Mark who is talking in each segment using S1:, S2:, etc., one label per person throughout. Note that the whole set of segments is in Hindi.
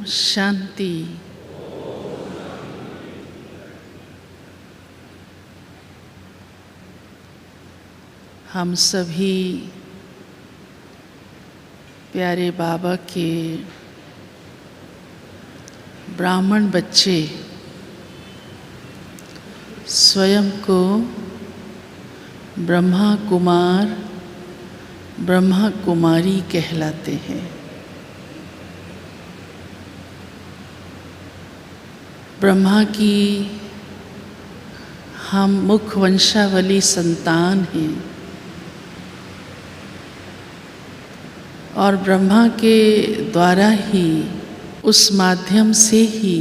S1: शांति। हम सभी प्यारे बाबा के ब्राह्मण बच्चे स्वयं को ब्रह्मा कुमार ब्रह्मा कुमारी कहलाते हैं। ब्रह्मा की हम मुख वंशावली संतान हैं और ब्रह्मा के द्वारा ही, उस माध्यम से ही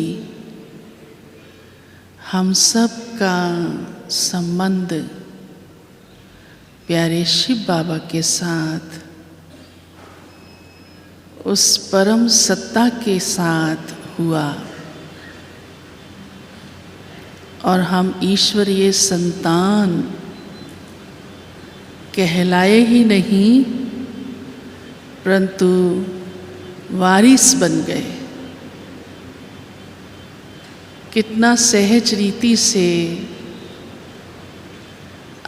S1: हम सब का संबंध प्यारे शिव बाबा के साथ, उस परम सत्ता के साथ हुआ और हम ईश्वरीय संतान कहलाए ही नहीं परंतु वारिस बन गए। कितना सहज रीति से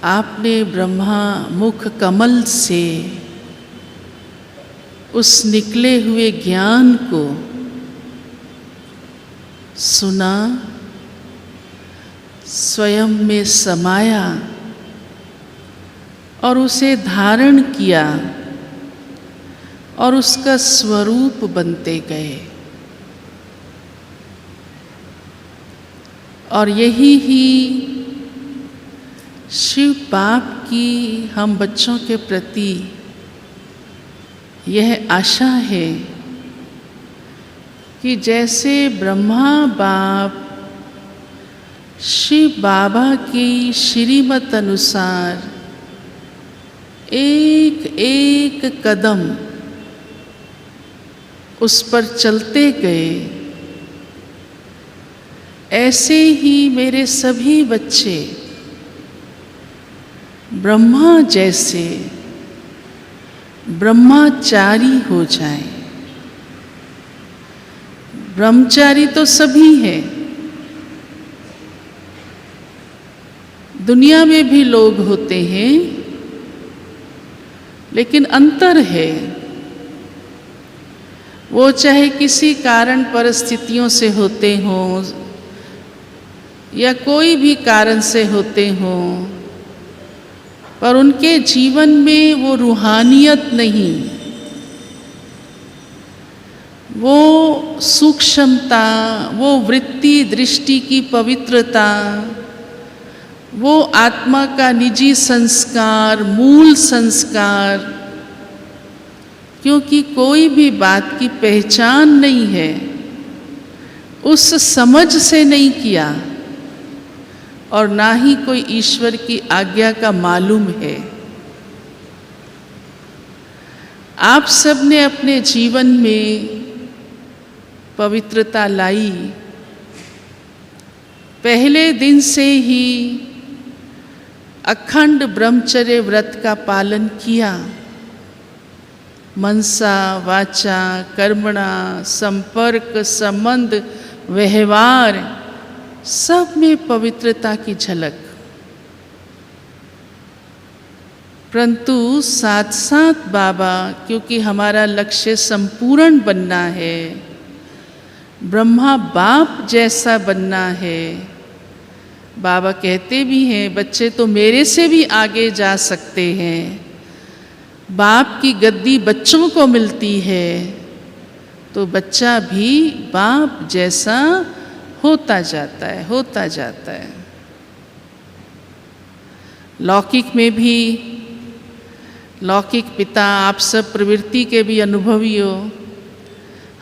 S1: आपने ब्रह्मा मुख कमल से उस निकले हुए ज्ञान को सुना, स्वयं में समाया और उसे धारण किया और उसका स्वरूप बनते गए। और यही ही शिव बाप की हम बच्चों के प्रति यह आशा है कि जैसे ब्रह्मा बाप शिव बाबा की श्रीमत अनुसार एक एक कदम उस पर चलते गए, ऐसे ही मेरे सभी बच्चे ब्रह्मा जैसे ब्रह्मचारी हो जाएं। ब्रह्मचारी तो सभी हैं, दुनिया में भी लोग होते हैं, लेकिन अंतर है। वो चाहे किसी कारण परिस्थितियों से होते हों या कोई भी कारण से होते हों, पर उनके जीवन में वो रूहानियत नहीं, वो सूक्ष्मता, वो वृत्ति दृष्टि की पवित्रता, वो आत्मा का निजी संस्कार, मूल संस्कार, क्योंकि कोई भी बात की पहचान नहीं है, उस समझ से नहीं किया और ना ही कोई ईश्वर की आज्ञा का मालूम है। आप सब ने अपने जीवन में पवित्रता लाई, पहले दिन से ही अखंड ब्रह्मचर्य व्रत का पालन किया। मनसा वाचा कर्मणा संपर्क संबंध व्यवहार सब में पवित्रता की झलक। परंतु साथ साथ बाबा, क्योंकि हमारा लक्ष्य संपूर्ण बनना है, ब्रह्मा बाप जैसा बनना है, बाबा कहते भी हैं बच्चे तो मेरे से भी आगे जा सकते हैं। बाप की गद्दी बच्चों को मिलती है तो बच्चा भी बाप जैसा होता जाता है। लौकिक में भी, लौकिक पिता आप सब प्रवृत्ति के भी अनुभवी हो,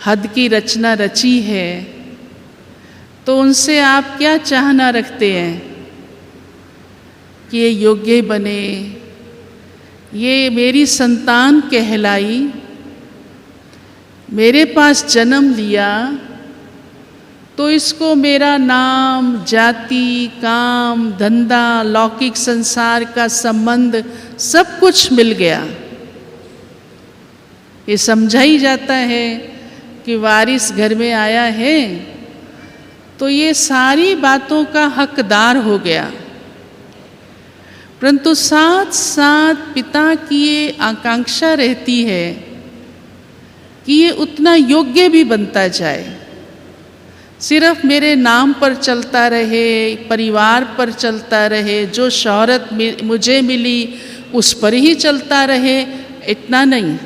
S1: हद की रचना रची है, तो उनसे आप क्या चाहना रखते हैं कि ये योग्य बने, ये मेरी संतान कहलाई, मेरे पास जन्म लिया तो इसको मेरा नाम, जाति, काम, धंधा, लौकिक संसार का संबंध सब कुछ मिल गया। ये समझा ही जाता है कि वारिस घर में आया है तो ये सारी बातों का हकदार हो गया। परंतु साथ साथ पिता की ये आकांक्षा रहती है कि ये उतना योग्य भी बनता जाए। सिर्फ मेरे नाम पर चलता रहे, परिवार पर चलता रहे, जो शोहरत मुझे मिली उस पर ही चलता रहे, इतना नहीं,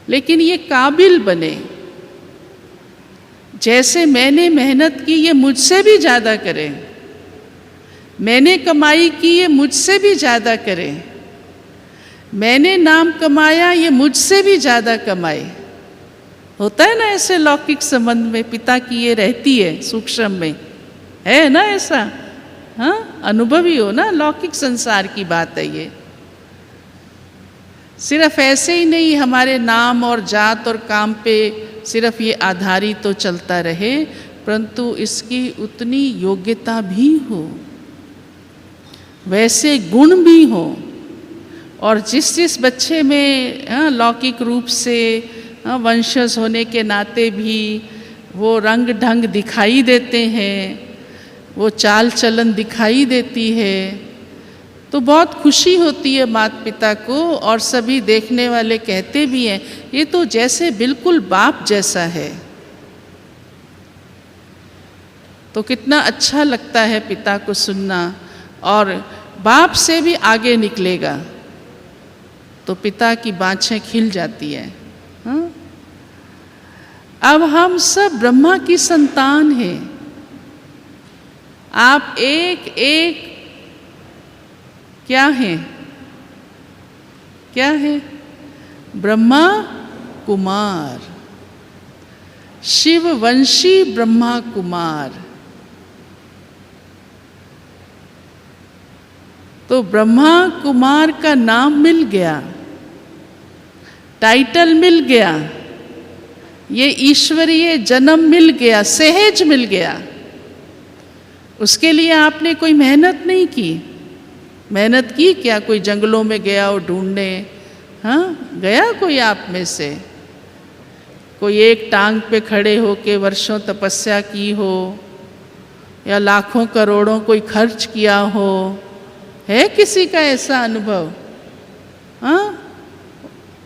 S1: लेकिन ये काबिल बने। जैसे मैंने मेहनत की ये मुझसे भी ज़्यादा करे, मैंने कमाई की ये मुझसे भी ज़्यादा करे, मैंने नाम कमाया ये मुझसे भी ज़्यादा कमाए। होता है ना ऐसे लौकिक संबंध में, पिता की ये रहती है, सूक्ष्म में है ना ऐसा। हाँ, अनुभवी हो ना, लौकिक संसार की बात है ये। सिर्फ ऐसे ही नहीं हमारे नाम और जात और काम पे सिर्फ ये आधारित तो चलता रहे, परंतु इसकी उतनी योग्यता भी हो, वैसे गुण भी हो। और जिस बच्चे में लौकिक रूप से वंशज होने के नाते भी वो रंग ढंग दिखाई देते हैं, वो चाल चलन दिखाई देती है, तो बहुत खुशी होती है माता पिता को। और सभी देखने वाले कहते भी हैं ये तो जैसे बिल्कुल बाप जैसा है। तो कितना अच्छा लगता है पिता को सुनना, और बाप से भी आगे निकलेगा तो पिता की बाँछें खिल जाती है। हाँ? अब हम सब ब्रह्मा की संतान हैं। आप एक एक क्या हैं? क्या है? ब्रह्मा कुमार, शिववंशी ब्रह्मा कुमार। तो ब्रह्मा कुमार का नाम मिल गया, टाइटल मिल गया, ये ईश्वरीय जन्म मिल गया, सहज मिल गया। उसके लिए आपने कोई मेहनत नहीं की। मेहनत की क्या? कोई जंगलों में गया और ढूंढने? हाँ, गया कोई आप में से? कोई एक टांग पे खड़े होके वर्षों तपस्या की हो, या लाखों करोड़ों कोई खर्च किया हो? है किसी का ऐसा अनुभव? हाँ,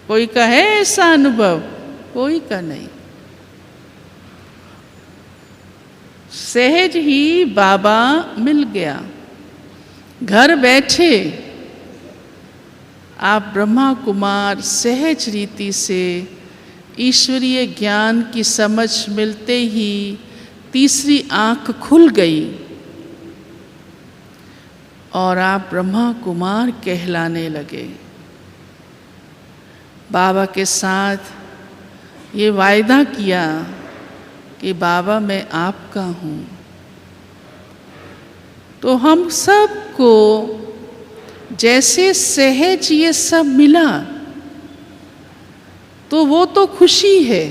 S1: कोई का है ऐसा अनुभव? कोई का नहीं। सहज ही बाबा मिल गया, घर बैठे आप ब्रह्मा कुमार सहज रीति से ईश्वरीय ज्ञान की समझ मिलते ही तीसरी आंख खुल गई और आप ब्रह्मा कुमार कहलाने लगे। बाबा के साथ ये वायदा किया कि बाबा मैं आपका हूँ। तो हम सबको जैसे सहज ये सब मिला, तो वो तो खुशी है,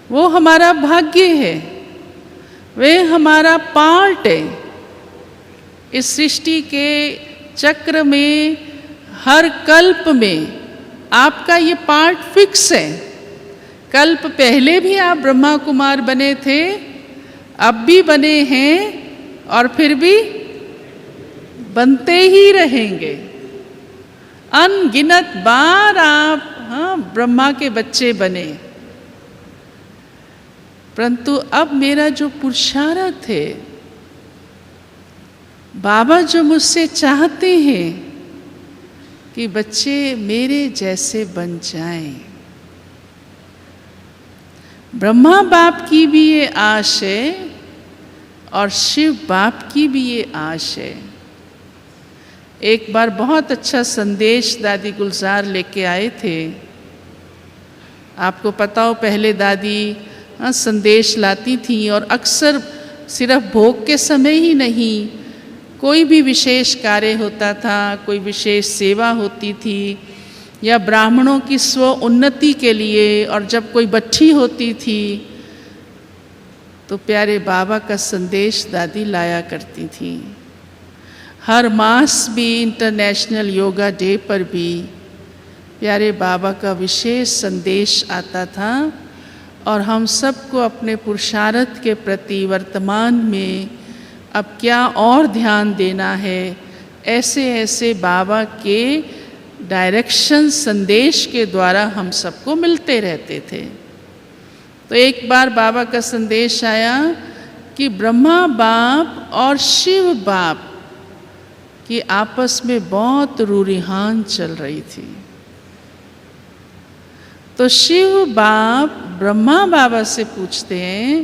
S1: वो हमारा भाग्य है, वे हमारा पार्ट है। इस सृष्टि के चक्र में हर कल्प में आपका ये पार्ट फिक्स है। कल्प पहले भी आप ब्रह्मा कुमार बने थे, अब भी बने हैं, और फिर भी बनते ही रहेंगे। अनगिनत बार आप ब्रह्मा के बच्चे बने। परंतु अब मेरा जो पुरुषार्थ है, बाबा जो मुझसे चाहते हैं कि बच्चे मेरे जैसे बन जाएं। ब्रह्मा बाप की भी ये आश है और शिव बाप की भी ये आश है। एक बार बहुत अच्छा संदेश दादी गुलजार लेके आए थे। आपको पता हो पहले दादी संदेश लाती थी, और अक्सर सिर्फ भोग के समय ही नहीं, कोई भी विशेष कार्य होता था, कोई विशेष सेवा होती थी, या ब्राह्मणों की स्व उन्नति के लिए, और जब कोई बच्ची होती थी तो प्यारे बाबा का संदेश दादी लाया करती थी। हर मास भी, इंटरनेशनल योगा डे पर भी प्यारे बाबा का विशेष संदेश आता था और हम सबको अपने पुरुषार्थ के प्रति वर्तमान में अब क्या और ध्यान देना है, ऐसे ऐसे बाबा के डायरेक्शन संदेश के द्वारा हम सबको मिलते रहते थे। तो एक बार बाबा का संदेश आया कि ब्रह्मा बाप और शिव बाप की आपस में बहुत रूरिहान चल रही थी। तो शिव बाप ब्रह्मा बाबा से पूछते हैं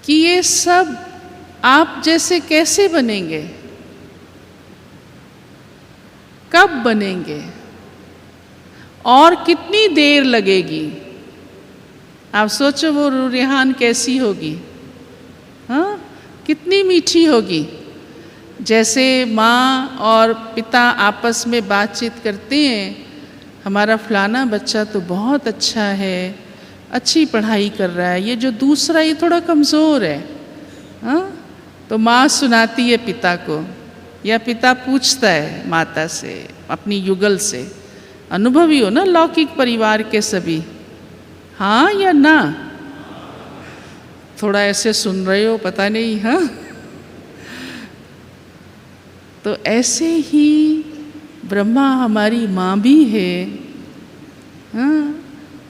S1: कि ये सब आप जैसे कैसे बनेंगे, कब बनेंगे और कितनी देर लगेगी। आप सोचो वो रूरिहान कैसी होगी, हाँ, कितनी मीठी होगी। जैसे माँ और पिता आपस में बातचीत करते हैं, हमारा फलाना बच्चा तो बहुत अच्छा है, अच्छी पढ़ाई कर रहा है, ये जो दूसरा ये थोड़ा कमज़ोर है, हाँ। तो माँ सुनाती है पिता को या पिता पूछता है माता से, अपनी युगल से। अनुभवी हो ना लौकिक परिवार के सभी, हाँ या ना? थोड़ा ऐसे सुन रहे हो, पता नहीं, हाँ। तो ऐसे ही ब्रह्मा हमारी माँ भी है, हाँ,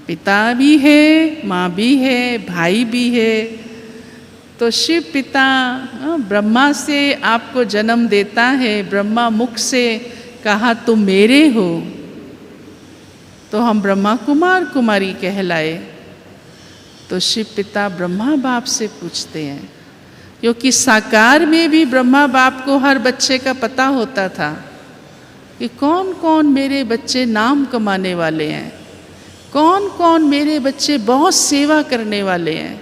S1: पिता भी है, माँ भी है, भाई भी है। तो शिव पिता ब्रह्मा से आपको जन्म देता है, ब्रह्मा मुख से कहा तुम मेरे हो, तो हम ब्रह्मा कुमार कुमारी कहलाए। तो शिव पिता ब्रह्मा बाप से पूछते हैं, क्योंकि साकार में भी ब्रह्मा बाप को हर बच्चे का पता होता था कि कौन कौन मेरे बच्चे नाम कमाने वाले हैं, कौन कौन मेरे बच्चे बहुत सेवा करने वाले हैं,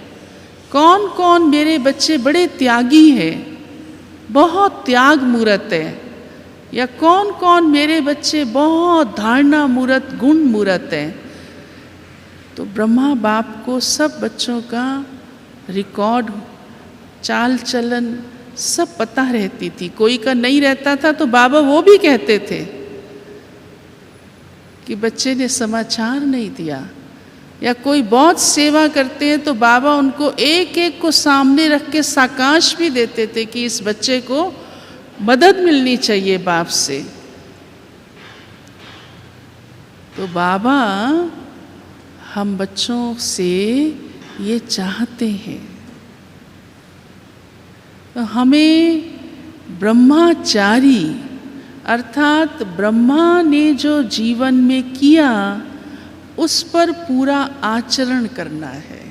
S1: कौन कौन मेरे बच्चे बड़े त्यागी हैं, बहुत त्याग मूर्त हैं, या कौन कौन मेरे बच्चे बहुत धारणा मूर्त गुण मूर्त हैं। तो ब्रह्मा बाप को सब बच्चों का रिकॉर्ड, चाल चलन सब पता रहती थी। कोई का नहीं रहता था तो बाबा वो भी कहते थे कि बच्चे ने समाचार नहीं दिया, या कोई बहुत सेवा करते हैं तो बाबा उनको एक एक को सामने रख के साकाश भी देते थे कि इस बच्चे को मदद मिलनी चाहिए बाप से। तो बाबा हम बच्चों से ये चाहते हैं, तो हमें ब्रह्माचारी अर्थात ब्रह्मा ने जो जीवन में किया उस पर पूरा आचरण करना है।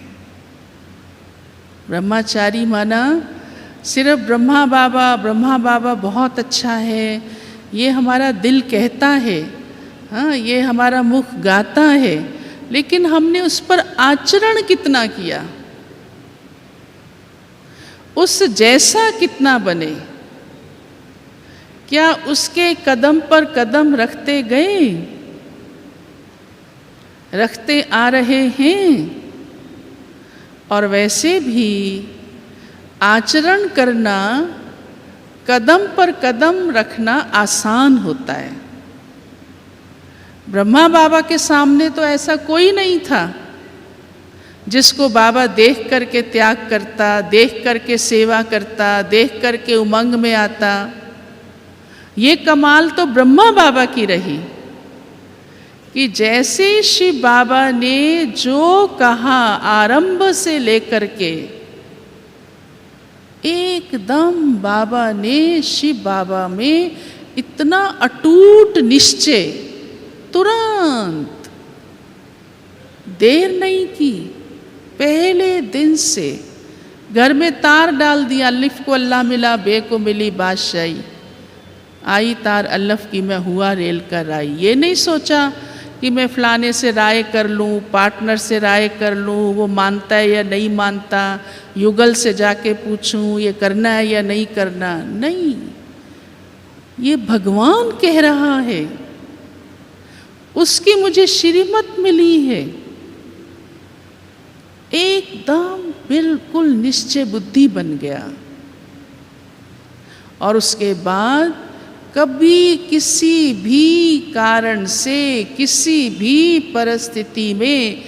S1: ब्रह्माचारी माना सिर्फ ब्रह्मा बाबा बहुत अच्छा है, ये हमारा दिल कहता है, हाँ, ये हमारा मुख गाता है, लेकिन हमने उस पर आचरण कितना किया, उस जैसा कितना बने, क्या उसके कदम पर कदम रखते गए, रखते आ रहे हैं। और वैसे भी आचरण करना, कदम पर कदम रखना आसान होता है। ब्रह्मा बाबा के सामने तो ऐसा कोई नहीं था जिसको बाबा देख करके त्याग करता, देख करके सेवा करता, देख करके उमंग में आता। ये कमाल तो ब्रह्मा बाबा की रही कि जैसे शिव बाबा ने जो कहा आरंभ से लेकर के एकदम बाबा ने शिव बाबा में इतना अटूट निश्चय, तुरंत देर नहीं की, पहले दिन से घर में तार डाल दिया, अलिफ को अल्लाह मिला, बे को मिली बादशाही, आई तार अल्लफ की मैं हुआ रेल कर आई। ये नहीं सोचा कि मैं फलाने से राय कर लूँ, पार्टनर से राय कर लूँ, वो मानता है या नहीं मानता, युगल से जाके पूछूँ ये करना है या नहीं करना। नहीं, ये भगवान कह रहा है, उसकी मुझे श्रीमत मिली है। एकदम बिल्कुल निश्चय बुद्धि बन गया। और उसके बाद कभी किसी भी कारण से, किसी भी परिस्थिति में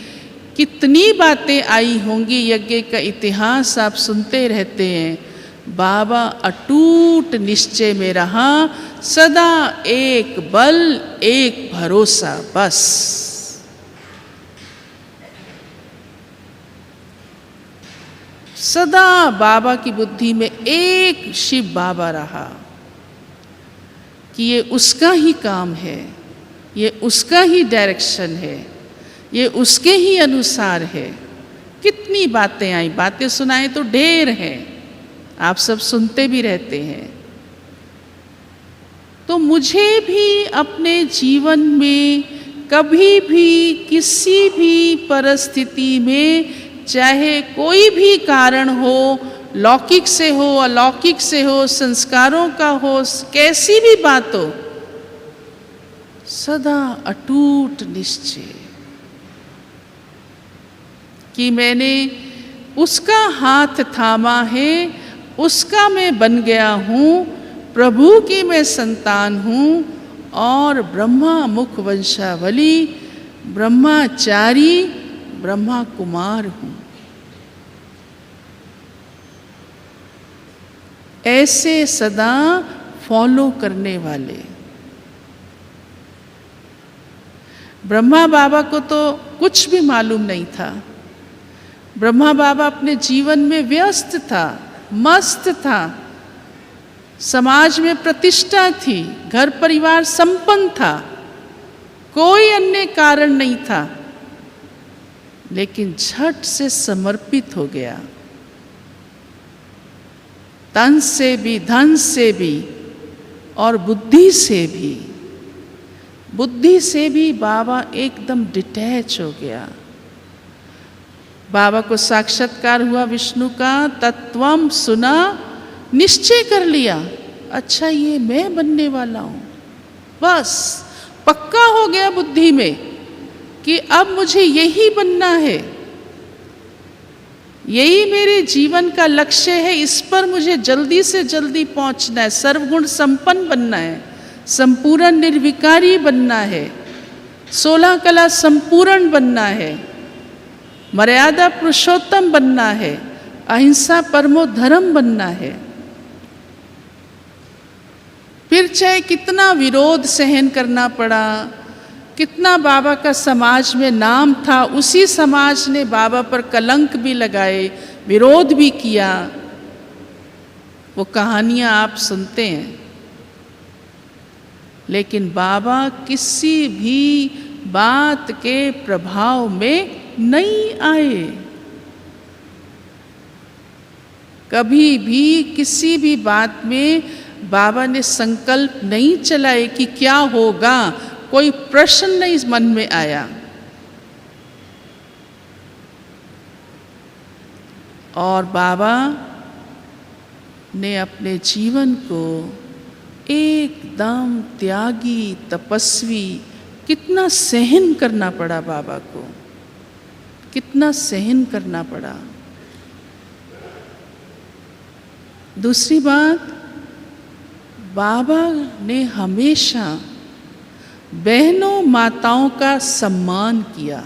S1: कितनी बातें आई होंगी, यज्ञ का इतिहास आप सुनते रहते हैं, बाबा अटूट निश्चय में रहा, सदा एक बल, एक भरोसा, बस। सदा बाबा की बुद्धि में एक शिव बाबा रहा कि ये उसका ही काम है, ये उसका ही डायरेक्शन है, ये उसके ही अनुसार है। कितनी बातें आई, बातें सुनाए तो ढेर हैं, आप सब सुनते भी रहते हैं। तो मुझे भी अपने जीवन में कभी भी किसी भी परिस्थिति में, चाहे कोई भी कारण हो, लौकिक से हो, अलौकिक से हो, संस्कारों का हो, कैसी भी बात हो, सदा अटूट निश्चय कि मैंने उसका हाथ थामा है, उसका मैं बन गया हूँ, प्रभु की मैं संतान हूँ और ब्रह्मा मुख वंशावली, ब्रह्माचारी, ब्रह्मा कुमार हूँ। ऐसे सदा फॉलो करने वाले। ब्रह्मा बाबा को तो कुछ भी मालूम नहीं था। ब्रह्मा बाबा अपने जीवन में व्यस्त था, मस्त था, समाज में प्रतिष्ठा थी, घर परिवार संपन्न था, कोई अन्य कारण नहीं था, लेकिन झट से समर्पित हो गया। तन से भी, धन से भी और बुद्धि से भी। बुद्धि से भी बाबा एकदम डिटैच हो गया। बाबा को साक्षात्कार हुआ विष्णु का, तत्वम सुना, निश्चय कर लिया, अच्छा ये मैं बनने वाला हूँ। बस पक्का हो गया बुद्धि में कि अब मुझे यही बनना है, यही मेरे जीवन का लक्ष्य है, इस पर मुझे जल्दी से जल्दी पहुंचना है, सर्वगुण संपन्न बनना है, संपूर्ण निर्विकारी बनना है, 16 कला संपूर्ण बनना है, मर्यादा पुरुषोत्तम बनना है, अहिंसा परमो धर्म बनना है। फिर चाहे कितना विरोध सहन करना पड़ा, कितना बाबा का समाज में नाम था, उसी समाज ने बाबा पर कलंक भी लगाए, विरोध भी किया, वो कहानियाँ आप सुनते हैं। लेकिन बाबा किसी भी बात के प्रभाव में नहीं आए। कभी भी किसी भी बात में बाबा ने संकल्प नहीं चलाए कि क्या होगा, कोई प्रश्न नहीं मन में आया। और बाबा ने अपने जीवन को एकदम त्यागी, तपस्वी, कितना सहन करना पड़ा बाबा को, कितना सहन करना पड़ा। दूसरी बात, बाबा ने हमेशा बहनों माताओं का सम्मान किया,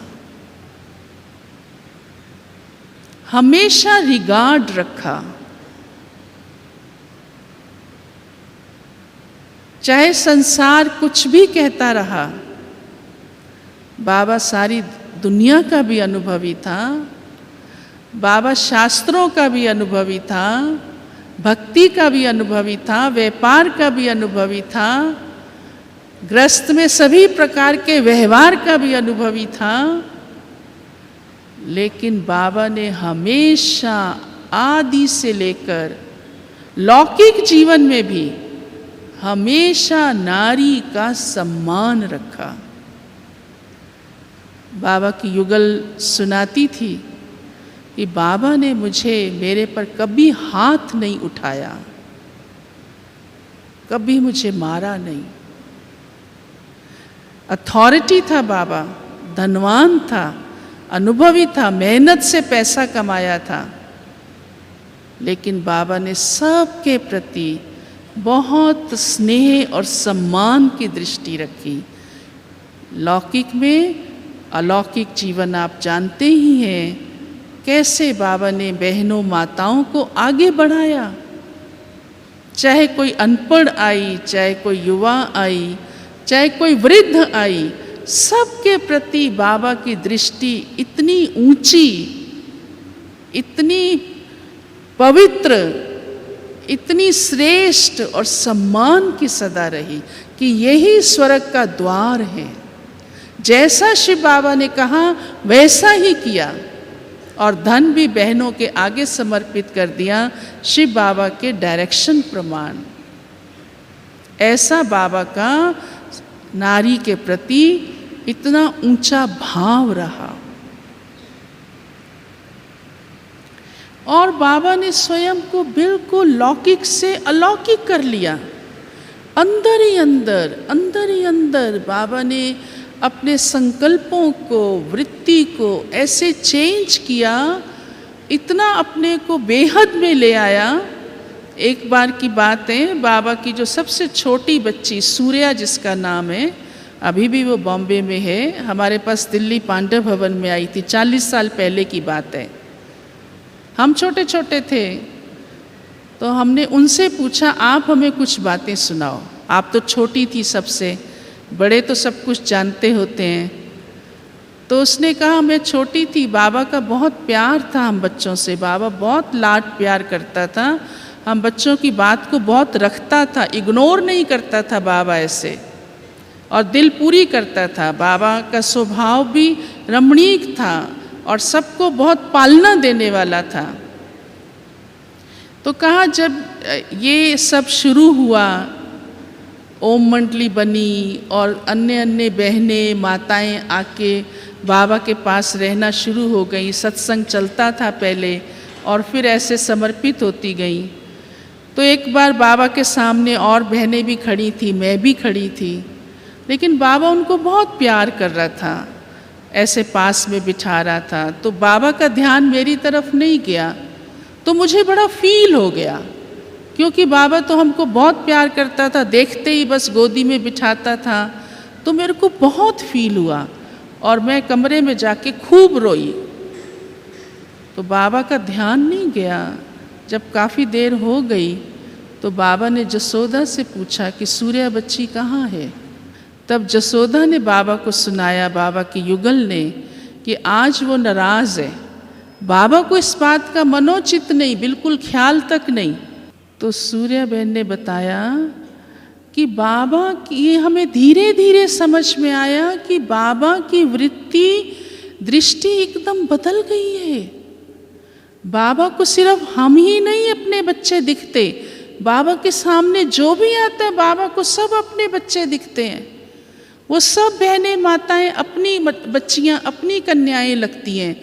S1: हमेशा रिगार्ड रखा। चाहे संसार कुछ भी कहता रहा, बाबा सारी दुनिया का भी अनुभवी था, बाबा शास्त्रों का भी अनुभवी था, भक्ति का भी अनुभवी था, व्यापार का भी अनुभवी था, गृहस्थ में सभी प्रकार के व्यवहार का भी अनुभवी था। लेकिन बाबा ने हमेशा आदि से लेकर लौकिक जीवन में भी हमेशा नारी का सम्मान रखा। बाबा की युगल सुनाती थी कि बाबा ने मुझे, मेरे पर कभी हाथ नहीं उठाया, कभी मुझे मारा नहीं। अथॉरिटी था बाबा, धनवान था, अनुभवी था, मेहनत से पैसा कमाया था, लेकिन बाबा ने सबके प्रति बहुत स्नेह और सम्मान की दृष्टि रखी। लौकिक में अलौकिक जीवन आप जानते ही हैं, कैसे बाबा ने बहनों माताओं को आगे बढ़ाया। चाहे कोई अनपढ़ आई, चाहे कोई युवा आई, चाहे कोई वृद्ध आई, सबके प्रति बाबा की दृष्टि इतनी ऊंची, इतनी पवित्र, इतनी श्रेष्ठ और सम्मान की सदा रही कि यही स्वर्ग का द्वार है। जैसा शिव बाबा ने कहा वैसा ही किया और धन भी बहनों के आगे समर्पित कर दिया शिव बाबा के डायरेक्शन प्रमाण। ऐसा बाबा का नारी के प्रति इतना ऊंचा भाव रहा। और बाबा ने स्वयं को बिल्कुल लौकिक से अलौकिक कर लिया। अंदर ही अंदर बाबा ने अपने संकल्पों को, वृत्ति को ऐसे चेंज किया, इतना अपने को बेहद में ले आया। एक बार की बात है, बाबा की जो सबसे छोटी बच्ची सूर्या जिसका नाम है, अभी भी वो बॉम्बे में है, हमारे पास दिल्ली पांडव भवन में आई थी। 40 साल पहले की बात है। हम छोटे छोटे थे तो हमने उनसे पूछा, आप हमें कुछ बातें सुनाओ। आप तो छोटी थी सबसे, बड़े तो सब कुछ जानते होते हैं। तो उसने कहा, मैं छोटी थी, बाबा का बहुत प्यार था हम बच्चों से, बाबा बहुत लाड प्यार करता था, हम बच्चों की बात को बहुत रखता था, इग्नोर नहीं करता था बाबा ऐसे, और दिल पूरी करता था। बाबा का स्वभाव भी रमणीक था और सबको बहुत पालना देने वाला था। तो कहा, जब ये सब शुरू हुआ, ओम मंडली बनी और अन्य अन्य बहनें माताएं आके बाबा के पास रहना शुरू हो गई, सत्संग चलता था पहले और फिर ऐसे समर्पित होती गई। तो एक बार बाबा के सामने और बहनें भी खड़ी थी, मैं भी खड़ी थी, लेकिन बाबा उनको बहुत प्यार कर रहा था, ऐसे पास में बिठा रहा था। तो बाबा का ध्यान मेरी तरफ नहीं गया, तो मुझे बड़ा फील हो गया, क्योंकि बाबा तो हमको बहुत प्यार करता था, देखते ही बस गोदी में बिठाता था। तो मेरे को बहुत फील हुआ और मैं कमरे में जाके खूब रोई। तो बाबा का ध्यान नहीं गया। जब काफ़ी देर हो गई तो बाबा ने जसोदा से पूछा कि सूर्या बच्ची कहाँ है। तब जसोदा ने बाबा को सुनाया, बाबा के युगल ने, कि आज वो नाराज़ है। बाबा को इस बात का मनोचित नहीं, बिल्कुल ख्याल तक नहीं। तो सूर्या बहन ने बताया कि बाबा की, ये हमें धीरे धीरे समझ में आया कि बाबा की वृत्ति दृष्टि एकदम बदल गई है। बाबा को सिर्फ हम ही नहीं अपने बच्चे दिखते, बाबा के सामने जो भी आता है बाबा को सब अपने बच्चे दिखते हैं। वो सब बहनें माताएं अपनी बच्चियां, अपनी कन्याएं लगती हैं,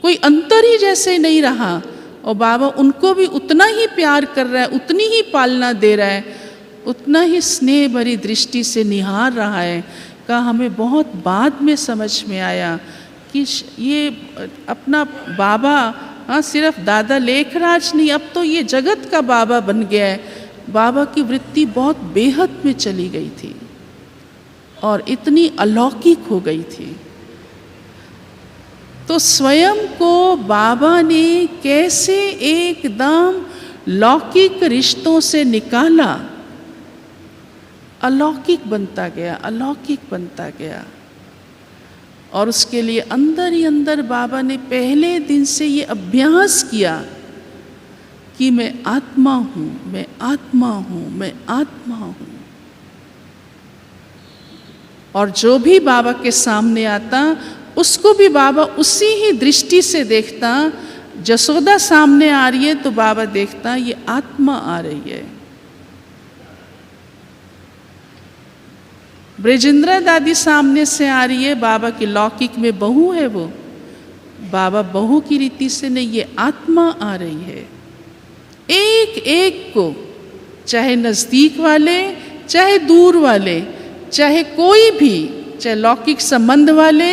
S1: कोई अंतर ही जैसे नहीं रहा। और बाबा उनको भी उतना ही प्यार कर रहा है, उतनी ही पालना दे रहा है, उतना ही स्नेह भरी दृष्टि से निहार रहा है। का हमें बहुत बाद में समझ में आया कि ये अपना बाबा, हाँ, सिर्फ दादा लेखराज नहीं, अब तो ये जगत का बाबा बन गया है। बाबा की वृत्ति बहुत बेहद में चली गई थी और इतनी अलौकिक हो गई थी। तो स्वयं को बाबा ने कैसे एकदम लौकिक रिश्तों से निकाला, अलौकिक बनता गया, अलौकिक बनता गया। और उसके लिए अंदर ही अंदर बाबा ने पहले दिन से ये अभ्यास किया कि मैं आत्मा हूँ, मैं आत्मा हूँ, मैं आत्मा हूँ। और जो भी बाबा के सामने आता उसको भी बाबा उसी ही दृष्टि से देखता। जसोदा सामने आ रही है तो बाबा देखता ये आत्मा आ रही है। ब्रजेंद्रा दादी सामने से आ रही है, बाबा की लौकिक में बहू है वो, बाबा बहू की रीति से नहीं, ये आत्मा आ रही है। एक एक को, चाहे नज़दीक वाले, चाहे दूर वाले, चाहे कोई भी, चाहे लौकिक संबंध वाले,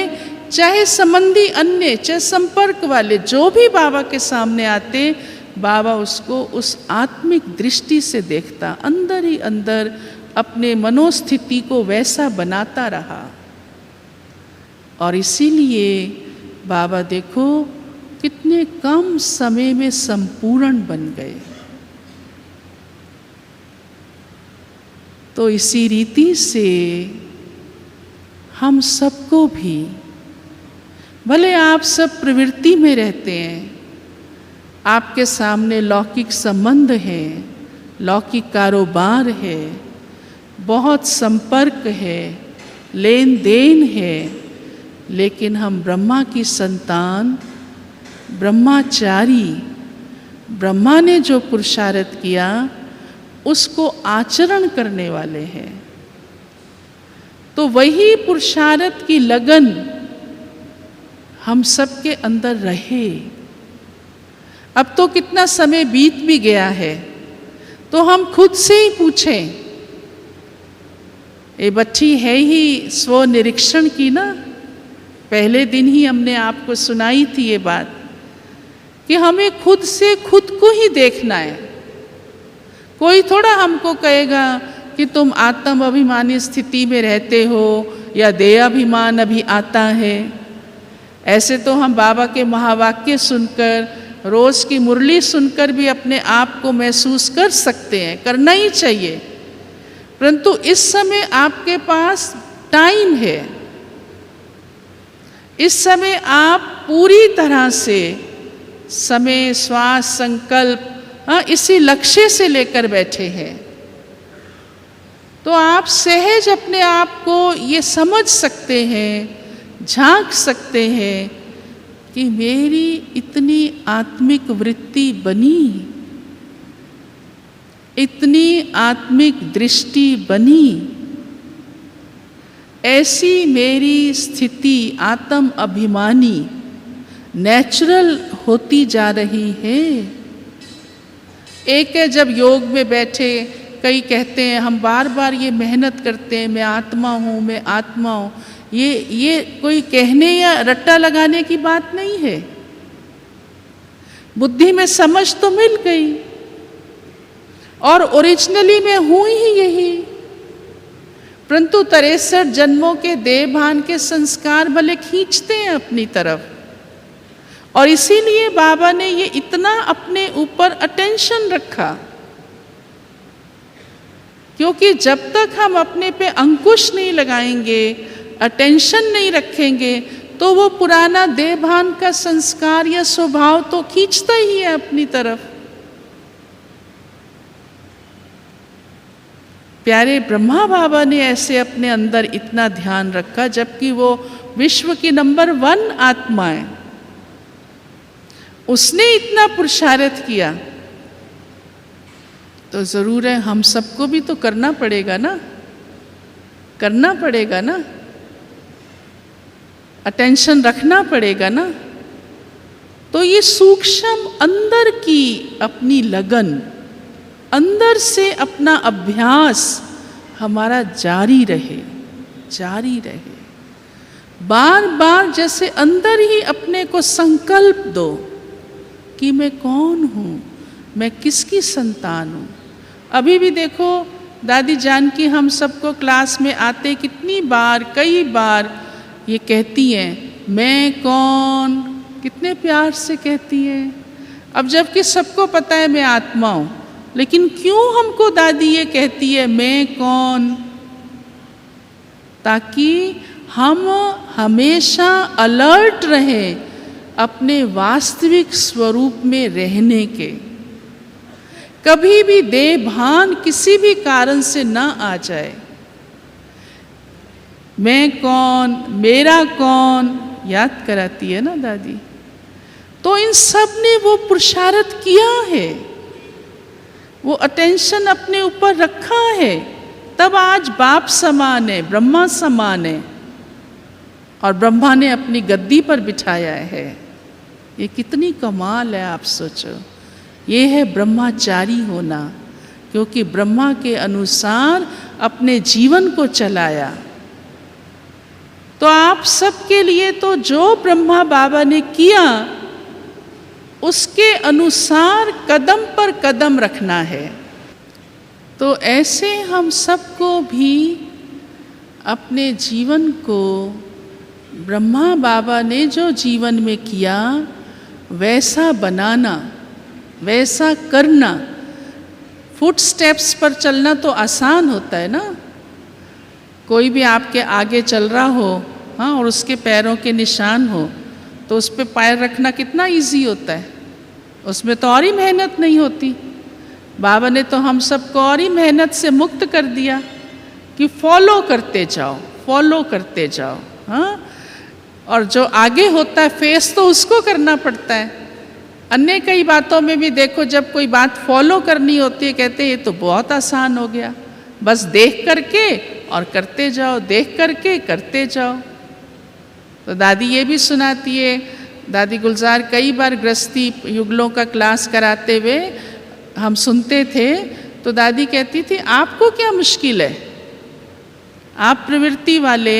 S1: चाहे संबंधी अन्य, चाहे संपर्क वाले, जो भी बाबा के सामने आते, बाबा उसको उस आत्मिक दृष्टि से देखता, अंदर ही अंदर अपने मनोस्थिति को वैसा बनाता रहा। और इसीलिए बाबा देखो कितने कम समय में संपूर्ण बन गए। तो इसी रीति से हम सबको भी, भले आप सब प्रवृत्ति में रहते हैं, आपके सामने लौकिक संबंध है, लौकिक कारोबार है, बहुत संपर्क है, लेन देन है, लेकिन हम ब्रह्मा की संतान, ब्रह्माचारी, ब्रह्मा ने जो पुरुषार्थ किया उसको आचरण करने वाले हैं। तो वही पुरुषार्थ की लगन हम सबके अंदर रहे। अब तो कितना समय बीत भी गया है, तो हम खुद से ही पूछें। ये बच्ची है ही स्व निरीक्षण की ना, पहले दिन ही हमने आपको सुनाई थी ये बात कि हमें खुद से खुद को ही देखना है। कोई थोड़ा हमको कहेगा कि तुम आत्म अभिमानी स्थिति में रहते हो या देहाभिमान अभी आता है। ऐसे तो हम बाबा के महावाक्य सुनकर, रोज की मुरली सुनकर भी अपने आप को महसूस कर सकते हैं, करना ही चाहिए। परंतु इस समय आपके पास टाइम है, इस समय आप पूरी तरह से समय, श्वास, संकल्प इसी लक्ष्य से लेकर बैठे हैं। तो आप सहज अपने आप को ये समझ सकते हैं, झांक सकते हैं कि मेरी इतनी आत्मिक वृत्ति बनी, इतनी आत्मिक दृष्टि बनी, ऐसी मेरी स्थिति आत्म अभिमानी नेचुरल होती जा रही है। एक है जब योग में बैठे, कई कहते हैं हम बार बार ये मेहनत करते हैं, मैं आत्मा हूँ, मैं आत्मा हूँ। ये कोई कहने या रट्टा लगाने की बात नहीं है। बुद्धि में समझ तो मिल गई और ओरिजिनली मैं हूँ ही यही, परंतु 63 जन्मों के देह भान के संस्कार भले खींचते हैं अपनी तरफ। और इसीलिए बाबा ने ये इतना अपने ऊपर अटेंशन रखा, क्योंकि जब तक हम अपने पे अंकुश नहीं लगाएंगे, अटेंशन नहीं रखेंगे, तो वो पुराना देह भान का संस्कार या स्वभाव तो खींचता ही है अपनी तरफ। प्यारे ब्रह्मा बाबा ने ऐसे अपने अंदर इतना ध्यान रखा, जबकि वो विश्व की नंबर 1 आत्मा है, उसने इतना पुरुषार्थ किया, तो जरूर है हम सबको भी तो करना पड़ेगा ना, करना पड़ेगा ना, अटेंशन रखना पड़ेगा ना। तो ये सूक्ष्म अंदर की अपनी लगन, अंदर से अपना अभ्यास हमारा जारी रहे, जारी रहे। बार बार जैसे अंदर ही अपने को संकल्प दो कि मैं कौन हूँ, मैं किसकी संतान हूँ। अभी भी देखो दादी जानकी हम सबको क्लास में आते कितनी बार, कई बार ये कहती हैं मैं कौन, कितने प्यार से कहती हैं। अब जबकि सबको पता है मैं आत्मा हूँ, लेकिन क्यों हमको दादी ये कहती है मैं कौन? ताकि हम हमेशा अलर्ट रहें अपने वास्तविक स्वरूप में रहने के। कभी भी देह भान किसी भी कारण से न आ जाए। मैं कौन, मेरा कौन, याद कराती है ना दादी। तो इन सब ने वो पुरुषार्थ किया है, वो अटेंशन अपने ऊपर रखा है, तब आज बाप समान है, ब्रह्मा समान है, और ब्रह्मा ने अपनी गद्दी पर बिठाया है। ये कितनी कमाल है, आप सोचो। ये है ब्रह्माचारी होना, क्योंकि ब्रह्मा के अनुसार अपने जीवन को चलाया। तो आप सबके लिए तो जो ब्रह्मा बाबा ने किया उसके अनुसार कदम पर कदम रखना है। तो ऐसे हम सबको भी अपने जीवन को ब्रह्मा बाबा ने जो जीवन में किया वैसा बनाना, वैसा करना। फुट स्टेप्स पर चलना तो आसान होता है ना। कोई भी आपके आगे चल रहा हो, हाँ, और उसके पैरों के निशान हो, तो उस पर पैर रखना कितना इजी होता है, उसमें तो और ही मेहनत नहीं होती। बाबा ने तो हम सबको और ही मेहनत से मुक्त कर दिया कि फॉलो करते जाओ, फॉलो करते जाओ, हाँ। और जो आगे होता है फेस तो उसको करना पड़ता है। अन्य कई बातों में भी देखो, जब कोई बात फॉलो करनी होती है कहते हैं ये तो बहुत आसान हो गया, बस देख करके और करते जाओ, देख करके करते जाओ। तो दादी ये भी सुनाती है, दादी गुलजार कई बार गृहस्थी युगलों का क्लास कराते हुए हम सुनते थे, तो दादी कहती थी आपको क्या मुश्किल है, आप प्रवृत्ति वाले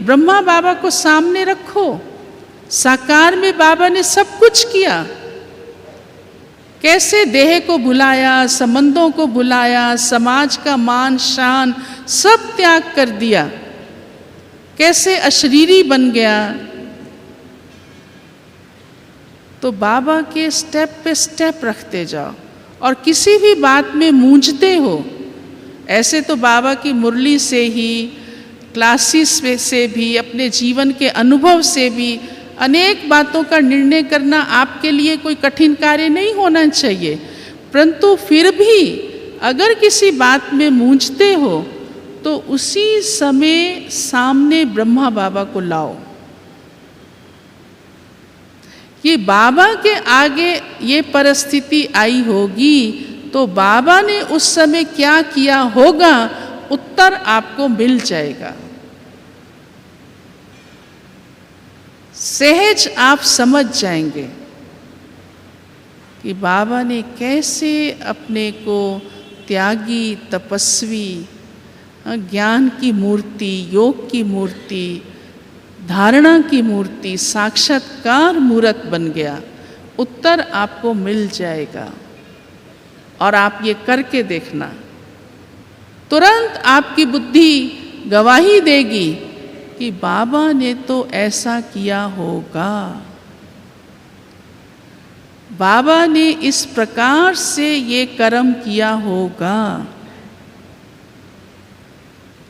S1: ब्रह्मा बाबा को सामने रखो। साकार में बाबा ने सब कुछ किया, कैसे देह को भुलाया, संबंधों को भुलाया, समाज का मान शान सब त्याग कर दिया, कैसे अशरीरी बन गया। तो बाबा के स्टेप पे स्टेप रखते जाओ और किसी भी बात में मूंझते हो, ऐसे तो बाबा की मुरली से ही, क्लासेस से भी, अपने जीवन के अनुभव से भी अनेक बातों का निर्णय करना आपके लिए कोई कठिन कार्य नहीं होना चाहिए। परंतु फिर भी अगर किसी बात में मूंझते हो तो उसी समय सामने ब्रह्मा बाबा को लाओ। ये बाबा के आगे ये परिस्थिति आई होगी तो बाबा ने उस समय क्या किया होगा, उत्तर आपको मिल जाएगा। सहज आप समझ जाएंगे कि बाबा ने कैसे अपने को त्यागी, तपस्वी, ज्ञान की मूर्ति, योग की मूर्ति, धारणा की मूर्ति, साक्षात्कार मूर्त बन गया। उत्तर आपको मिल जाएगा और आप ये करके देखना, तुरंत आपकी बुद्धि गवाही देगी कि बाबा ने तो ऐसा किया होगा, बाबा ने इस प्रकार से ये कर्म किया होगा।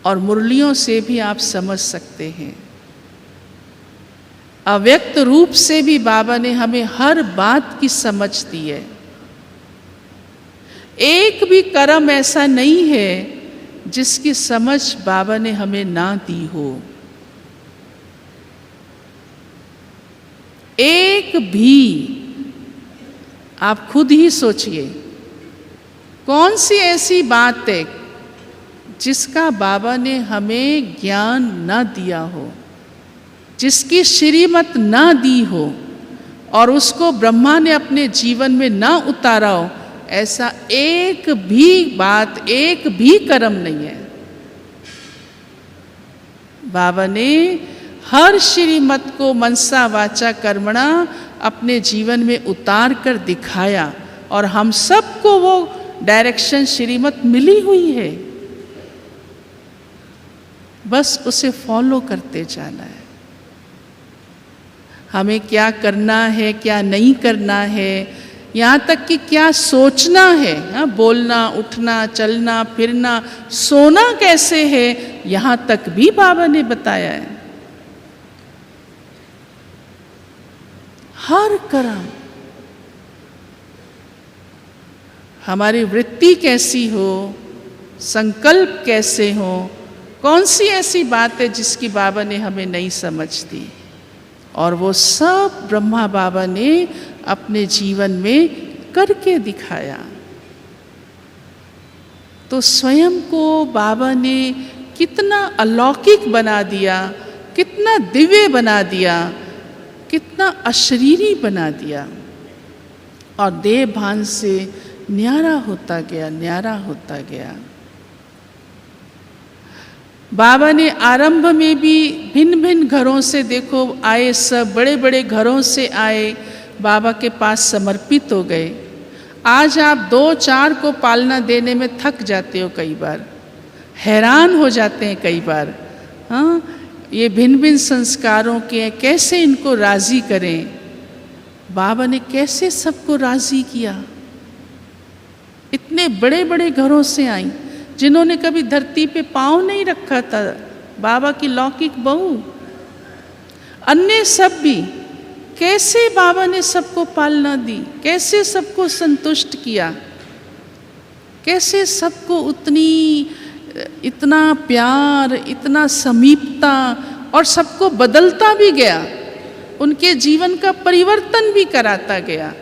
S1: और मुरलियों से भी आप समझ सकते हैं, अव्यक्त रूप से भी बाबा ने हमें हर बात की समझ दी है। एक भी कर्म ऐसा नहीं है जिसकी समझ बाबा ने हमें ना दी हो, एक भी। आप खुद ही सोचिए कौन सी ऐसी बात है जिसका बाबा ने हमें ज्ञान ना दिया हो, जिसकी श्रीमत ना दी हो और उसको ब्रह्मा ने अपने जीवन में ना उतारा हो। ऐसा एक भी बात, एक भी कर्म नहीं है। बाबा ने हर श्रीमत को मनसा वाचा कर्मणा अपने जीवन में उतार कर दिखाया और हम सबको वो डायरेक्शन श्रीमत मिली हुई है, बस उसे फॉलो करते जाना है। हमें क्या करना है, क्या नहीं करना है, यहाँ तक कि क्या सोचना है, हाँ, बोलना, उठना, चलना, फिरना, सोना कैसे है, यहाँ तक भी बाबा ने बताया है। हर कर्म, हमारी वृत्ति कैसी हो, संकल्प कैसे हो, कौन सी ऐसी बात है जिसकी बाबा ने हमें नहीं समझ दी, और वो सब ब्रह्मा बाबा ने अपने जीवन में करके दिखाया। तो स्वयं को बाबा ने कितना अलौकिक बना दिया, कितना दिव्य बना दिया, कितना अशरीरी बना दिया, और देह भान से न्यारा होता गया, न्यारा होता गया। बाबा ने आरंभ में भी भिन्न भिन्न घरों से देखो आए, सब बड़े बड़े घरों से आए, बाबा के पास समर्पित हो गए। आज आप 2-4 को पालना देने में थक जाते हो, कई बार हैरान हो जाते हैं कई बार। हाँ, ये भिन्न भिन्न संस्कारों के हैं, कैसे इनको राज़ी करें। बाबा ने कैसे सबको राज़ी किया। इतने बड़े बड़े घरों से आई, जिन्होंने कभी धरती पे पाँव नहीं रखा था, बाबा की लौकिक बहू, अन्य सब भी, कैसे बाबा ने सबको पालना दी, कैसे सबको संतुष्ट किया, कैसे सबको इतना प्यार, इतना समीपता, और सबको बदलता भी गया, उनके जीवन का परिवर्तन भी कराता गया।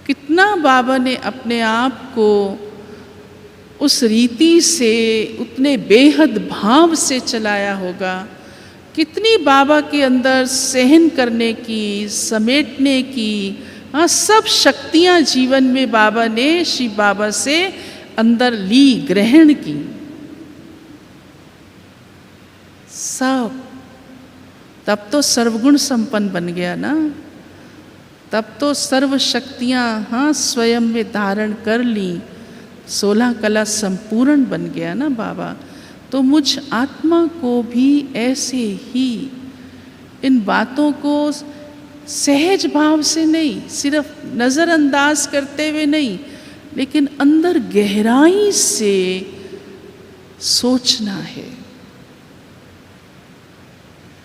S1: कितना बाबा ने अपने आप को उस रीति से, उतने बेहद भाव से चलाया होगा। कितनी बाबा के अंदर सहन करने की, समेटने की, हाँ, सब शक्तियाँ जीवन में बाबा ने शिव बाबा से अंदर ली, ग्रहण की। सब, तब तो सर्वगुण संपन्न बन गया ना, तब तो सर्व शक्तियाँ, हाँ, स्वयं में धारण कर ली, 16 कला संपूर्ण बन गया ना बाबा। तो मुझ आत्मा को भी ऐसे ही इन बातों को सहज भाव से नहीं, सिर्फ नज़रअंदाज करते हुए नहीं, लेकिन अंदर गहराई से सोचना है।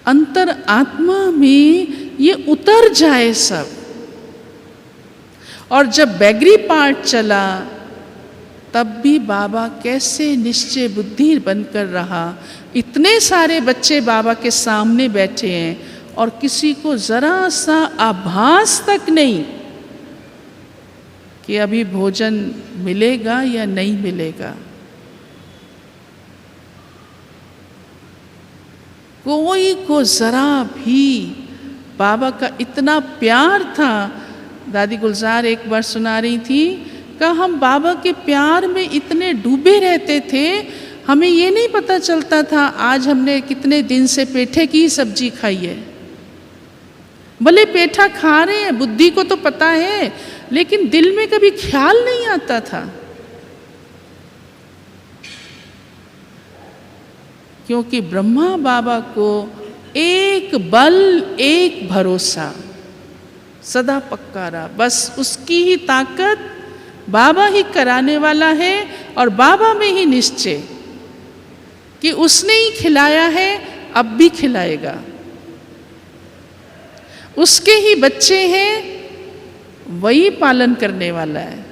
S1: अंतर आत्मा में ये उतर जाए सब। और जब बैगरी पार्ट चला, तब भी बाबा कैसे निश्चय बुद्धि बनकर रहा। इतने सारे बच्चे बाबा के सामने बैठे हैं और किसी को जरा सा आभास तक नहीं कि अभी भोजन मिलेगा या नहीं मिलेगा। कोई को जरा भी बाबा का इतना प्यार था। दादी गुलजार एक बार सुना रही थी, कहा हम बाबा के प्यार में इतने डूबे रहते थे, हमें ये नहीं पता चलता था आज हमने कितने दिन से पेठे की सब्जी खाई है। भले पेठा खा रहे हैं, बुद्धि को तो पता है, लेकिन दिल में कभी ख्याल नहीं आता था। क्योंकि ब्रह्मा बाबा को एक बल, एक भरोसा सदा पक्का रहा। बस उसकी ही ताकत, बाबा ही कराने वाला है, और बाबा में ही निश्चय कि उसने ही खिलाया है, अब भी खिलाएगा। उसके ही बच्चे हैं, वही पालन करने वाला है,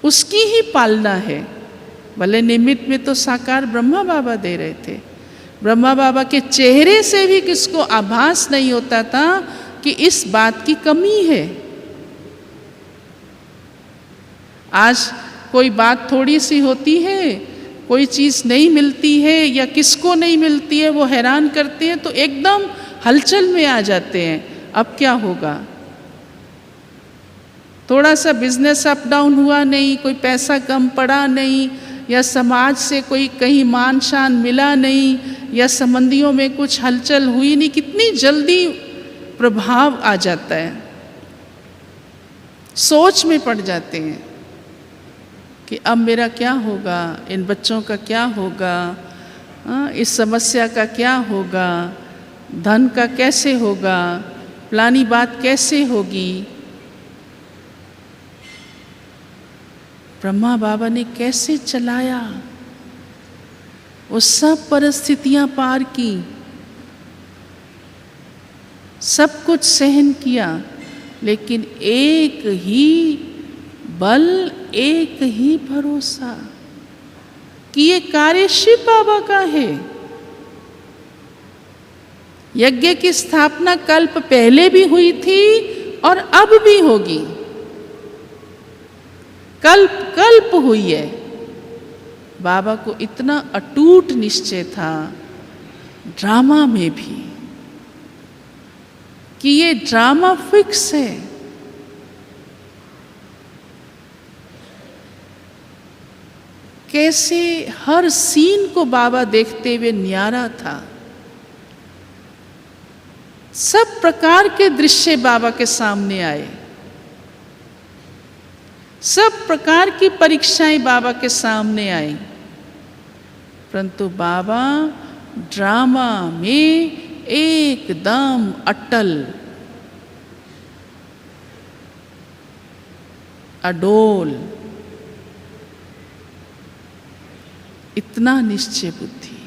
S1: उसकी ही पालना है। भले निमित्त में तो साकार ब्रह्मा बाबा दे रहे थे। ब्रह्मा बाबा के चेहरे से भी किसको आभास नहीं होता था कि इस बात की कमी है। आज कोई बात थोड़ी सी होती है, कोई चीज़ नहीं मिलती है या किसको नहीं मिलती है, वो हैरान करते हैं, तो एकदम हलचल में आ जाते हैं, अब क्या होगा। थोड़ा सा बिजनेस अप डाउन हुआ नहीं, कोई पैसा कम पड़ा नहीं, या समाज से कोई कहीं मान शान मिला नहीं, या संबंधियों में कुछ हलचल हुई नहीं, कितनी जल्दी प्रभाव आ जाता है। सोच में पड़ जाते हैं कि अब मेरा क्या होगा, इन बच्चों का क्या होगा, इस समस्या का क्या होगा, धन का कैसे होगा, फलानी बात कैसे होगी। ब्रह्मा बाबा ने कैसे चलाया, वो सब परिस्थितियां पार की, सब कुछ सहन किया, लेकिन एक ही बल, एक ही भरोसा कि ये कार्य शिव बाबा का है। यज्ञ की स्थापना कल्प पहले भी हुई थी और अब भी होगी, कल्प कल्प हुई है। बाबा को इतना अटूट निश्चय था ड्रामा में भी कि ये ड्रामा फिक्स है। कैसे हर सीन को बाबा देखते हुए न्यारा था। सब प्रकार के दृश्य बाबा के सामने आए, सब प्रकार की परीक्षाएं बाबा के सामने आई, परंतु बाबा ड्रामा में एकदम अटल, अडोल, इतना निश्चय बुद्धि।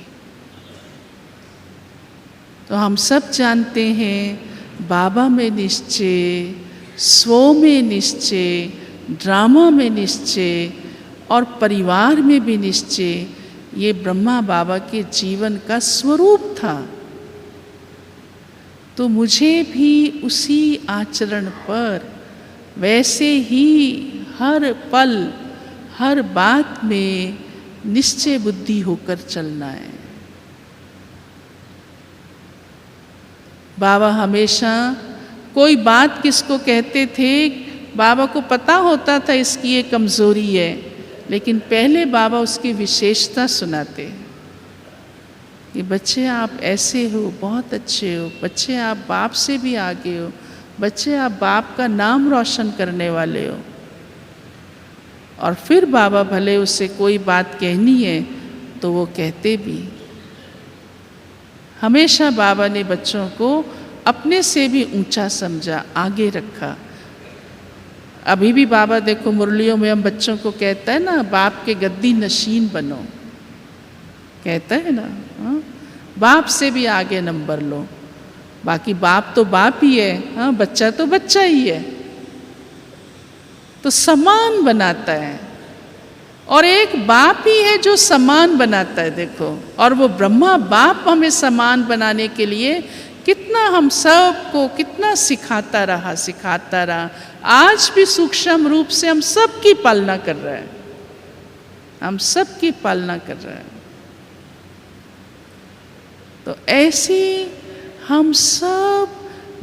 S1: तो हम सब जानते हैं बाबा में निश्चय, स्व में निश्चय, ड्रामा में निश्चय और परिवार में भी निश्चय, ये ब्रह्मा बाबा के जीवन का स्वरूप था। तो मुझे भी उसी आचरण पर वैसे ही हर पल हर बात में निश्चय बुद्धि होकर चलना है। बाबा हमेशा कोई बात किसको कहते थे, बाबा को पता होता था इसकी ये कमज़ोरी है, लेकिन पहले बाबा उसकी विशेषता सुनाते कि बच्चे आप ऐसे हो, बहुत अच्छे हो, बच्चे आप बाप से भी आगे हो, बच्चे आप बाप का नाम रोशन करने वाले हो। और फिर बाबा भले उससे कोई बात कहनी है तो वो कहते भी। हमेशा बाबा ने बच्चों को अपने से भी ऊंचा समझा, आगे रखा। अभी भी बाबा देखो मुरलियों में हम बच्चों को कहता है ना, बाप के गद्दी नशीन बनो, कहता है ना, हाँ? बाप से भी आगे नंबर लो। बाकी बाप तो बाप ही है, हाँ, बच्चा तो बच्चा ही है, तो समान बनाता है। और एक बाप ही है जो समान बनाता है, देखो। और वो ब्रह्मा बाप हमें समान बनाने के लिए कितना हम सबको कितना सिखाता रहा। आज भी सूक्ष्म रूप से हम सबकी पालना कर रहा है, हम सबकी पालना कर रहा है। तो ऐसे हम सब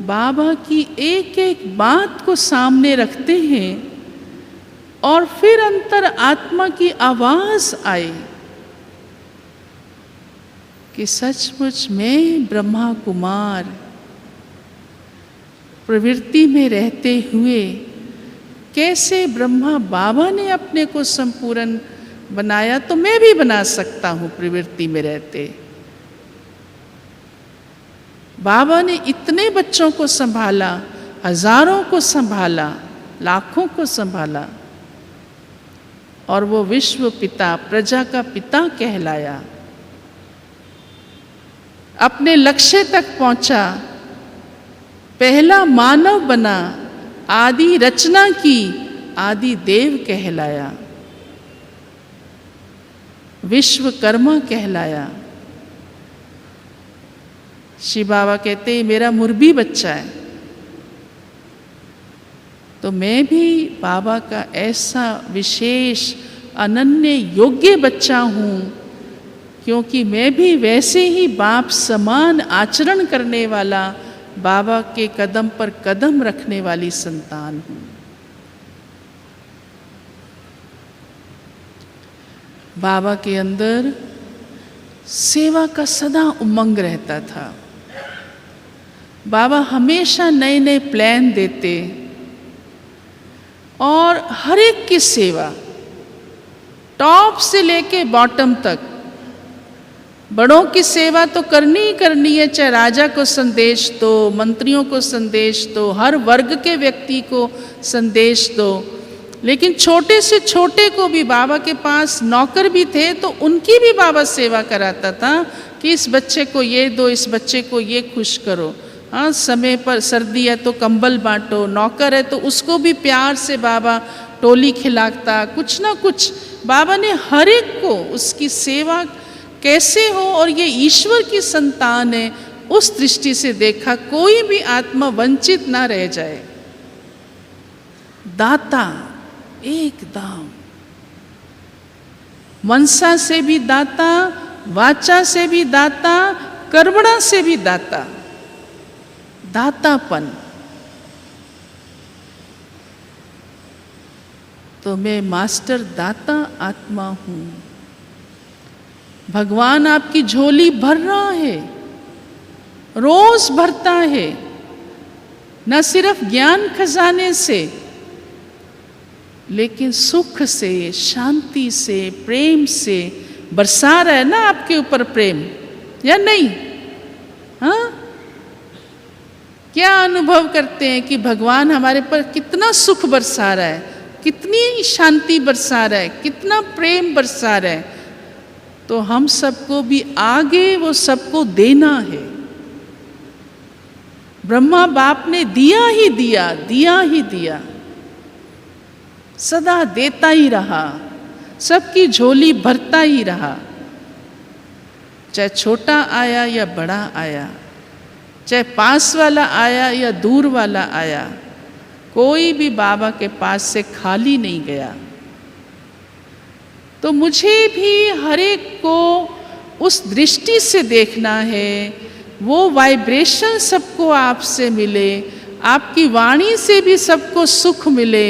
S1: बाबा की एक एक बात को सामने रखते हैं और फिर अंतर आत्मा की आवाज आए कि सचमुच मैं ब्रह्मा कुमार प्रवृत्ति में रहते हुए कैसे ब्रह्मा बाबा ने अपने को संपूर्ण बनाया, तो मैं भी बना सकता हूँ प्रवृत्ति में रहते। बाबा ने इतने बच्चों को संभाला, हजारों को संभाला, लाखों को संभाला, और वो विश्व पिता, प्रजा का पिता कहलाया। अपने लक्ष्य तक पहुंचा, पहला मानव बना, आदि रचना की, आदि देव कहलाया, विश्वकर्मा कहलाया। शिव बाबा कहते हैं मेरा मुर्बी बच्चा है। तो मैं भी बाबा का ऐसा विशेष अनन्य योग्य बच्चा हूँ, क्योंकि मैं भी वैसे ही बाप समान आचरण करने वाला, बाबा के कदम पर कदम रखने वाली संतान हूँ। बाबा के अंदर सेवा का सदा उमंग रहता था। बाबा हमेशा नए नए प्लान देते और हर एक की सेवा, टॉप से लेके बॉटम तक, बड़ों की सेवा तो करनी ही करनी है, चाहे राजा को संदेश दो, मंत्रियों को संदेश दो, हर वर्ग के व्यक्ति को संदेश दो। लेकिन छोटे से छोटे को भी, बाबा के पास नौकर भी थे तो उनकी भी बाबा सेवा कराता था कि इस बच्चे को ये दो, इस बच्चे को ये खुश करो। हाँ, समय पर सर्दी है तो कंबल बांटो, नौकर है तो उसको भी प्यार से बाबा टोली खिलाता, कुछ ना कुछ बाबा ने हर एक को उसकी सेवा कैसे हो, और ये ईश्वर की संतान है उस दृष्टि से देखा, कोई भी आत्मा वंचित ना रह जाए। दाता एकदम, मनसा से भी दाता, वाचा से भी दाता, कर्मणा से भी दाता, दातापन। तो मैं मास्टर दाता आत्मा हूँ। भगवान आपकी झोली भर रहा है, रोज भरता है, न सिर्फ ज्ञान खजाने से, लेकिन सुख से, शांति से, प्रेम से बरसा रहा है ना आपके ऊपर प्रेम, या नहीं? हाँ, क्या अनुभव करते हैं कि भगवान हमारे पर कितना सुख बरसा रहा है, कितनी शांति बरसा रहा है, कितना प्रेम बरसा रहा है। तो हम सबको भी आगे वो सबको देना है। ब्रह्मा बाप ने दिया ही दिया, दिया ही दिया, सदा देता ही रहा, सबकी झोली भरता ही रहा। चाहे छोटा आया या बड़ा आया, चाहे पास वाला आया या दूर वाला आया, कोई भी बाबा के पास से खाली नहीं गया। तो मुझे भी हर एक को उस दृष्टि से देखना है, वो वाइब्रेशन सबको आपसे मिले, आपकी वाणी से भी सबको सुख मिले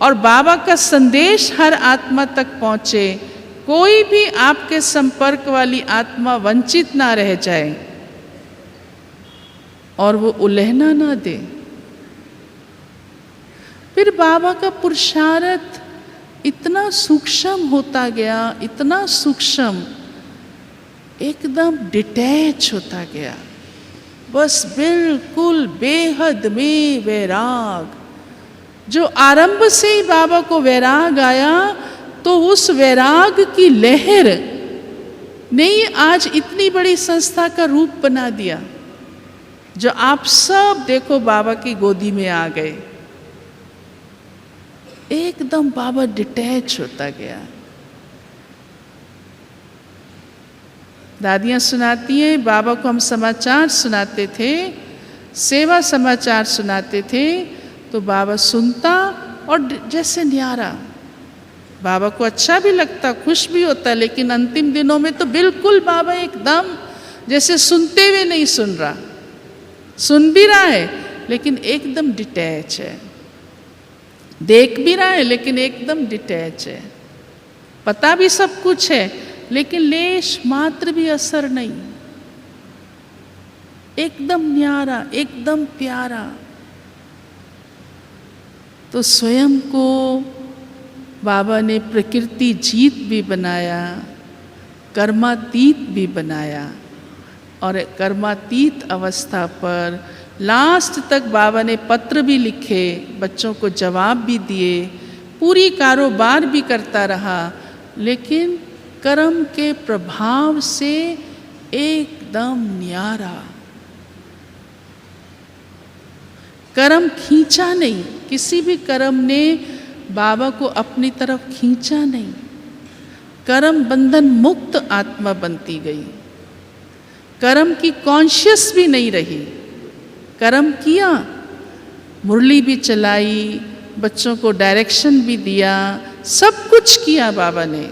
S1: और बाबा का संदेश हर आत्मा तक पहुँचे, कोई भी आपके संपर्क वाली आत्मा वंचित ना रह जाए और वो उलहना ना दे। फिर बाबा का पुरुषार्थ इतना सूक्ष्म होता गया, इतना सूक्ष्म, एकदम डिटैच होता गया, बस बिल्कुल बेहद में वैराग। जो आरंभ से ही बाबा को वैराग आया, तो उस वैराग की लहर ने आज इतनी बड़ी संस्था का रूप बना दिया, जो आप सब देखो बाबा की गोदी में आ गए। एकदम बाबा डिटैच होता गया। दादियाँ सुनाती हैं, बाबा को हम समाचार सुनाते थे, सेवा समाचार सुनाते थे, तो बाबा सुनता और जैसे न्यारा, बाबा को अच्छा भी लगता, खुश भी होता, लेकिन अंतिम दिनों में तो बिल्कुल बाबा एकदम जैसे सुनते हुए नहीं सुन रहा, सुन भी रहा है लेकिन एकदम डिटैच है, देख भी रहा है लेकिन एकदम डिटैच है, पता भी सब कुछ है लेकिन लेश मात्र भी असर नहीं, एकदम न्यारा, एकदम प्यारा। तो स्वयं को बाबा ने प्रकृति जीत भी बनाया, कर्मातीत भी बनाया, और कर्मातीत अवस्था पर लास्ट तक बाबा ने पत्र भी लिखे, बच्चों को जवाब भी दिए, पूरी कारोबार भी करता रहा, लेकिन कर्म के प्रभाव से एकदम न्यारा। कर्म खींचा नहीं, किसी भी कर्म ने बाबा को अपनी तरफ खींचा नहीं, कर्म बंधन मुक्त आत्मा बनती गई, कर्म की कॉन्शियस भी नहीं रही, कर्म किया, मुरली भी चलाई, बच्चों को डायरेक्शन भी दिया, सब कुछ किया बाबा ने।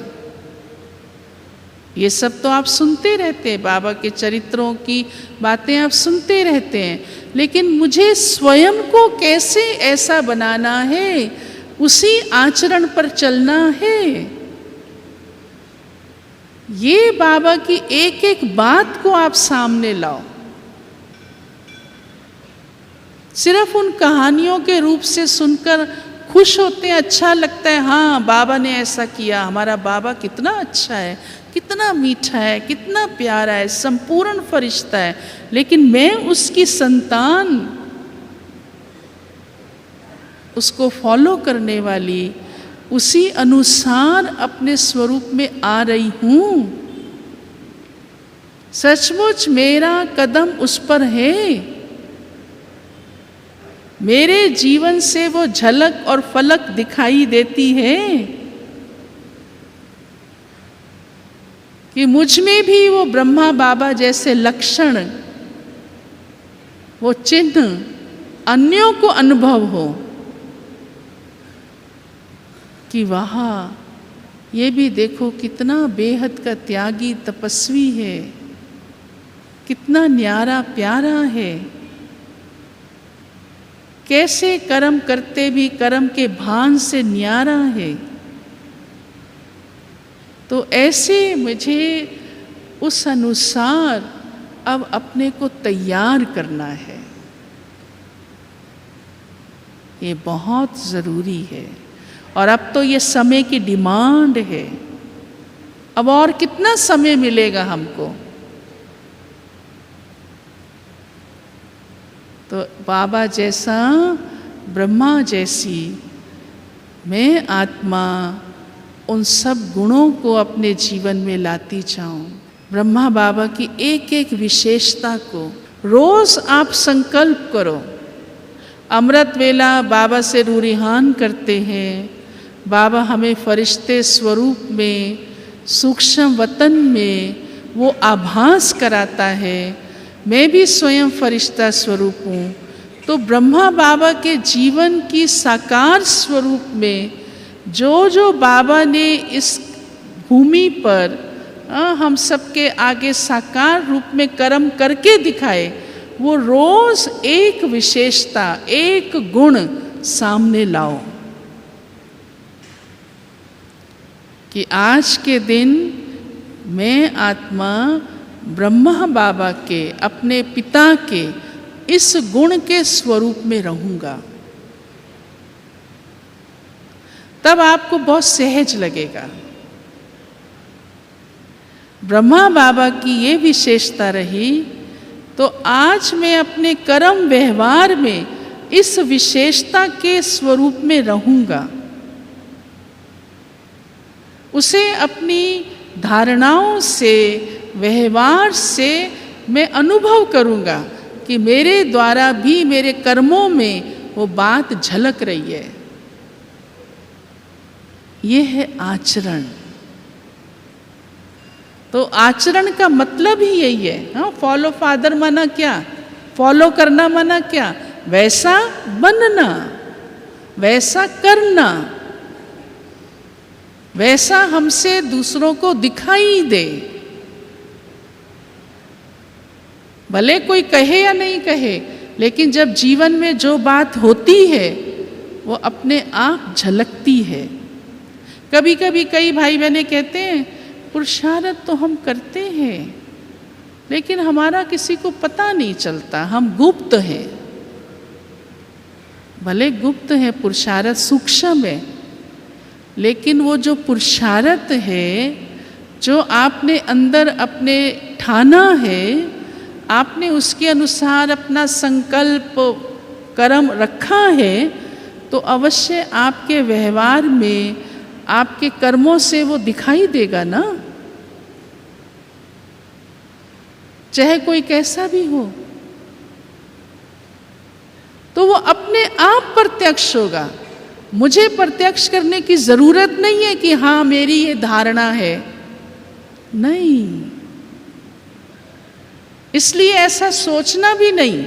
S1: ये सब तो आप सुनते रहते हैं, बाबा के चरित्रों की बातें आप सुनते रहते हैं, लेकिन मुझे स्वयं को कैसे ऐसा बनाना है, उसी आचरण पर चलना है। ये बाबा की एक एक बात को आप सामने लाओ। सिर्फ उन कहानियों के रूप से सुनकर खुश होते हैं, अच्छा लगता है, हाँ बाबा ने ऐसा किया, हमारा बाबा कितना अच्छा है, कितना मीठा है, कितना प्यारा है, संपूर्ण फरिश्ता है, लेकिन मैं उसकी संतान, उसको फॉलो करने वाली, उसी अनुसार अपने स्वरूप में आ रही हूँ। सचमुच मेरा कदम उस पर है, मेरे जीवन से वो झलक और फलक दिखाई देती है कि मुझ में भी वो ब्रह्मा बाबा जैसे लक्षण, वो चिन्ह अन्यों को अनुभव हो कि वाह, ये भी देखो कितना बेहद का त्यागी तपस्वी है, कितना न्यारा प्यारा है, कैसे कर्म करते भी कर्म के भान से न्यारा है। तो ऐसे मुझे उस अनुसार अब अपने को तैयार करना है। ये बहुत ज़रूरी है। और अब तो ये समय की डिमांड है। अब और कितना समय मिलेगा हमको? तो बाबा जैसा, ब्रह्मा जैसी मैं आत्मा उन सब गुणों को अपने जीवन में लाती जाऊं। ब्रह्मा बाबा की एक एक विशेषता को रोज आप संकल्प करो। अमृत वेला बाबा से रूरिहान करते हैं, बाबा हमें फरिश्ते स्वरूप में, सूक्ष्म वतन में वो आभास कराता है, मैं भी स्वयं फरिश्ता स्वरूप हूँ। तो ब्रह्मा बाबा के जीवन की साकार स्वरूप में जो जो बाबा ने इस भूमि पर हम सबके आगे साकार रूप में कर्म करके दिखाए, वो रोज एक विशेषता, एक गुण सामने लाओ कि आज के दिन मैं आत्मा ब्रह्मा बाबा के, अपने पिता के इस गुण के स्वरूप में रहूंगा। तब आपको बहुत सहज लगेगा। ब्रह्मा बाबा की ये विशेषता रही तो आज मैं अपने कर्म व्यवहार में इस विशेषता के स्वरूप में रहूंगा। उसे अपनी धारणाओं से, व्यवहार से मैं अनुभव करूंगा कि मेरे द्वारा भी मेरे कर्मों में वो बात झलक रही है। ये है आचरण। तो आचरण का मतलब ही यही है। हाँ, फॉलो फादर माना क्या? फॉलो करना माना क्या? वैसा बनना, वैसा करना, वैसा हमसे दूसरों को दिखाई दे। भले कोई कहे या नहीं कहे, लेकिन जब जीवन में जो बात होती है वो अपने आप झलकती है। कभी कभी कई भाई बहने कहते हैं पुरुषार्थ तो हम करते हैं लेकिन हमारा किसी को पता नहीं चलता, हम गुप्त हैं। भले गुप्त है, पुरुषार्थ सूक्ष्म है, लेकिन वो जो पुरुषार्थ है, जो आपने अंदर अपने ठाना है, आपने उसके अनुसार अपना संकल्प कर्म रखा है, तो अवश्य आपके व्यवहार में, आपके कर्मों से वो दिखाई देगा ना। चाहे कोई कैसा भी हो, तो वो अपने आप प्रत्यक्ष होगा। मुझे प्रत्यक्ष करने की जरूरत नहीं है कि हाँ मेरी ये धारणा है, नहीं। इसलिए ऐसा सोचना भी नहीं।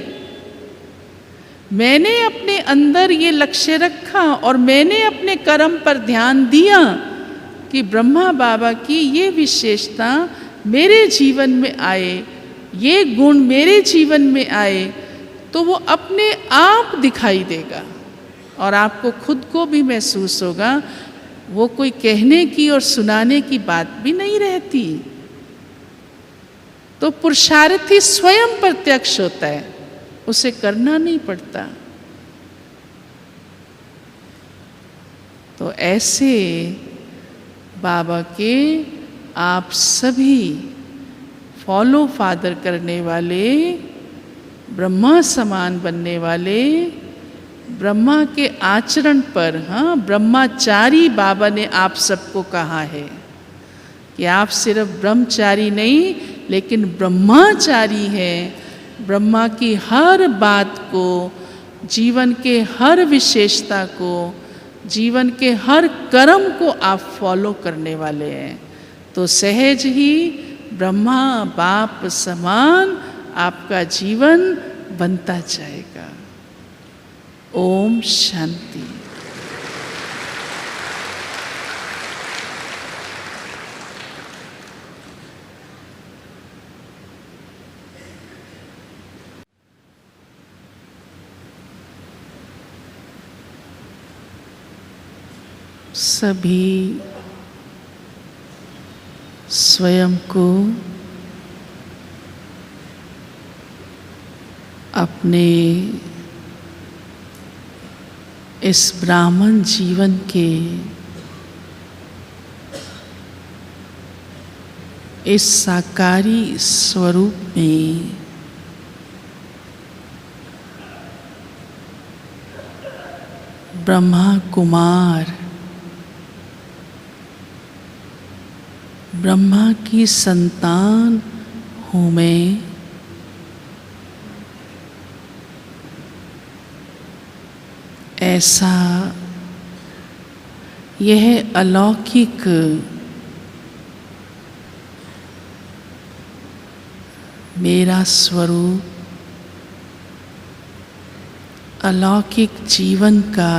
S1: मैंने अपने अंदर ये लक्ष्य रखा और मैंने अपने कर्म पर ध्यान दिया कि ब्रह्मा बाबा की ये विशेषता मेरे जीवन में आए, ये गुण मेरे जीवन में आए, तो वो अपने आप दिखाई देगा और आपको खुद को भी महसूस होगा। वो कोई कहने की और सुनाने की बात भी नहीं रहती। तो पुरुषार्थी स्वयं प्रत्यक्ष होता है, उसे करना नहीं पड़ता। तो ऐसे बाबा के आप सभी फॉलो फादर करने वाले, ब्रह्मा समान बनने वाले, ब्रह्मा के आचरण पर, हाँ, ब्रह्मचारी बाबा ने आप सबको कहा है कि आप सिर्फ ब्रह्मचारी नहीं लेकिन ब्रह्मचारी हैं। ब्रह्मा की हर बात को, जीवन के हर विशेषता को, जीवन के हर कर्म को आप फॉलो करने वाले हैं। तो सहज ही ब्रह्मा बाप समान आपका जीवन बनता जाएगा। ओम शांति। सभी स्वयं को अपने इस ब्राह्मण जीवन के इस साकारी स्वरूप में ब्रह्मा कुमार, ब्रह्मा की संतान हूँ मैं। ऐसा यह अलौकिक मेरा स्वरूप, अलौकिक जीवन का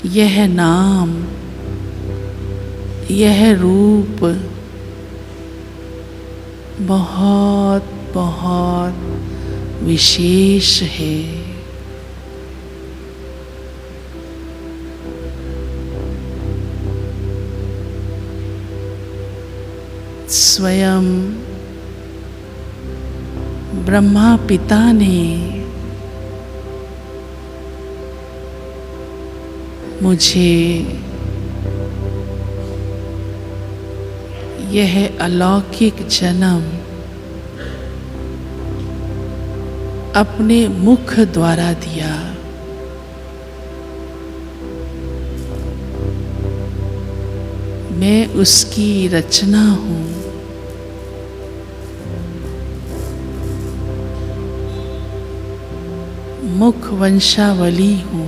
S1: यह नाम, यह रूप बहुत बहुत विशेष है। स्वयं ब्रह्मा पिता ने मुझे यह अलौकिक जन्म अपने मुख द्वारा दिया। मैं उसकी रचना हूँ। मुख वंशावली हूँ।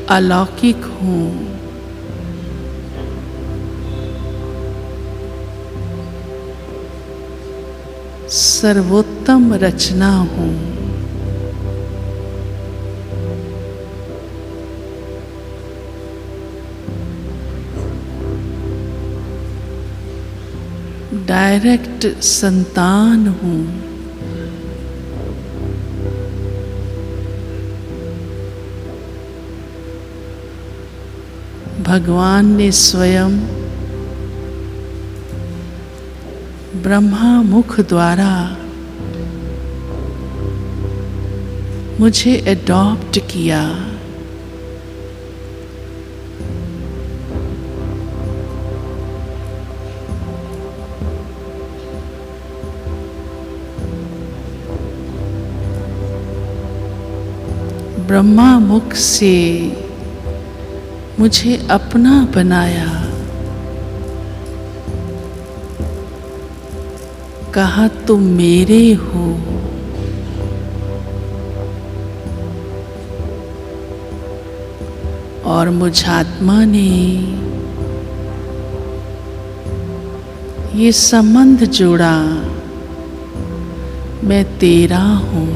S1: अलौकिक हूँ। सर्वोत्तम रचना हूँ। डायरेक्ट संतान हूँ। भगवान ने स्वयं ब्रह्मा मुख द्वारा मुझे एडॉप्ट किया। ब्रह्मा मुख से मुझे अपना बनाया। कहा तुम मेरे हो। और मुझ आत्मा ने ये संबंध जोड़ा, मैं तेरा हूँ।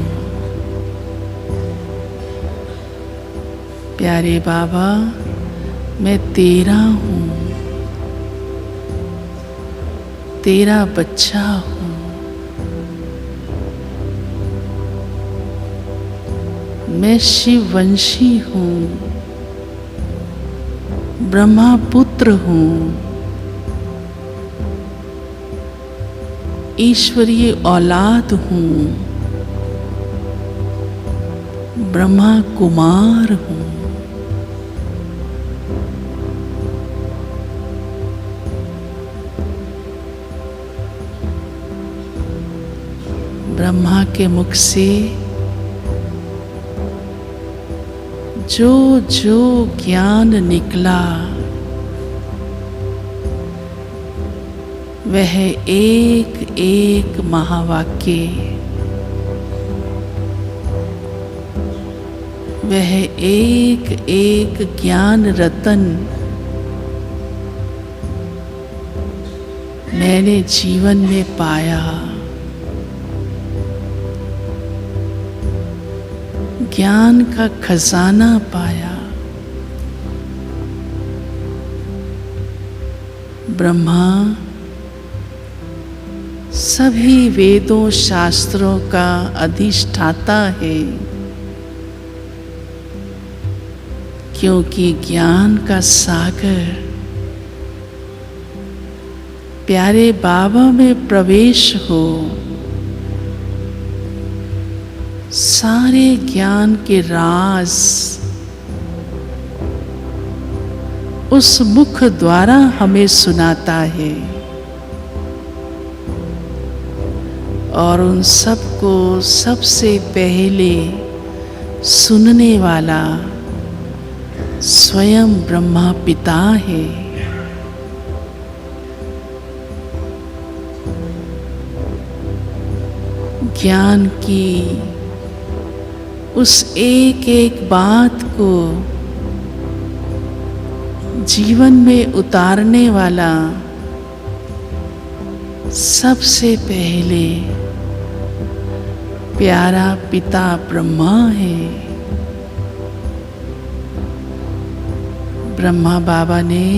S1: प्यारे बाबा, मैं तेरा हूँ, तेरा बच्चा हूँ। मैं शिववंशी हूँ, ब्रह्मा पुत्र हूँ, ईश्वरीय औलाद हूँ, ब्रह्मा कुमार हूँ। ब्रह्मा के मुख से जो जो ज्ञान निकला वह एक एक महावाक्य, वह एक एक ज्ञान रतन मैंने जीवन में पाया। ज्ञान का खजाना पाया। ब्रह्मा सभी वेदों शास्त्रों का अधिष्ठाता है, क्योंकि ज्ञान का सागर प्यारे बाबा में प्रवेश हो, सारे ज्ञान के राज उस मुख द्वारा हमें सुनाता है और उन सबको सबसे पहले सुनने वाला स्वयं ब्रह्मा पिता है। ज्ञान की उस एक एक बात को जीवन में उतारने वाला सबसे पहले प्यारा पिता ब्रह्मा है। ब्रह्मा बाबा ने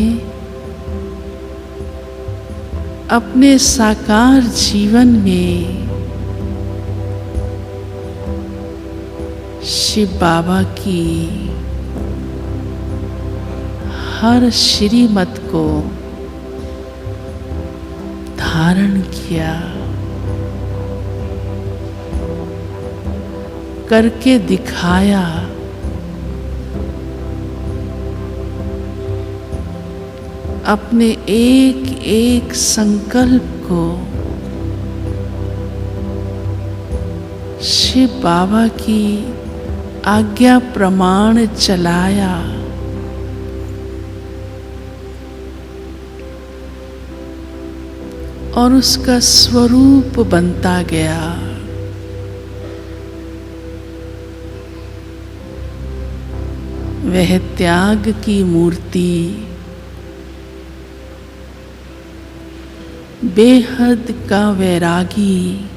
S1: अपने साकार जीवन में शिव बाबा की हर श्रीमत को धारण किया, करके दिखाया। अपने एक एक संकल्प को शिव बाबा की आज्ञा प्रमाण चलाया। और उसका स्वरूप बनता गया। वह त्याग की मूर्ति, बेहद का वैरागी,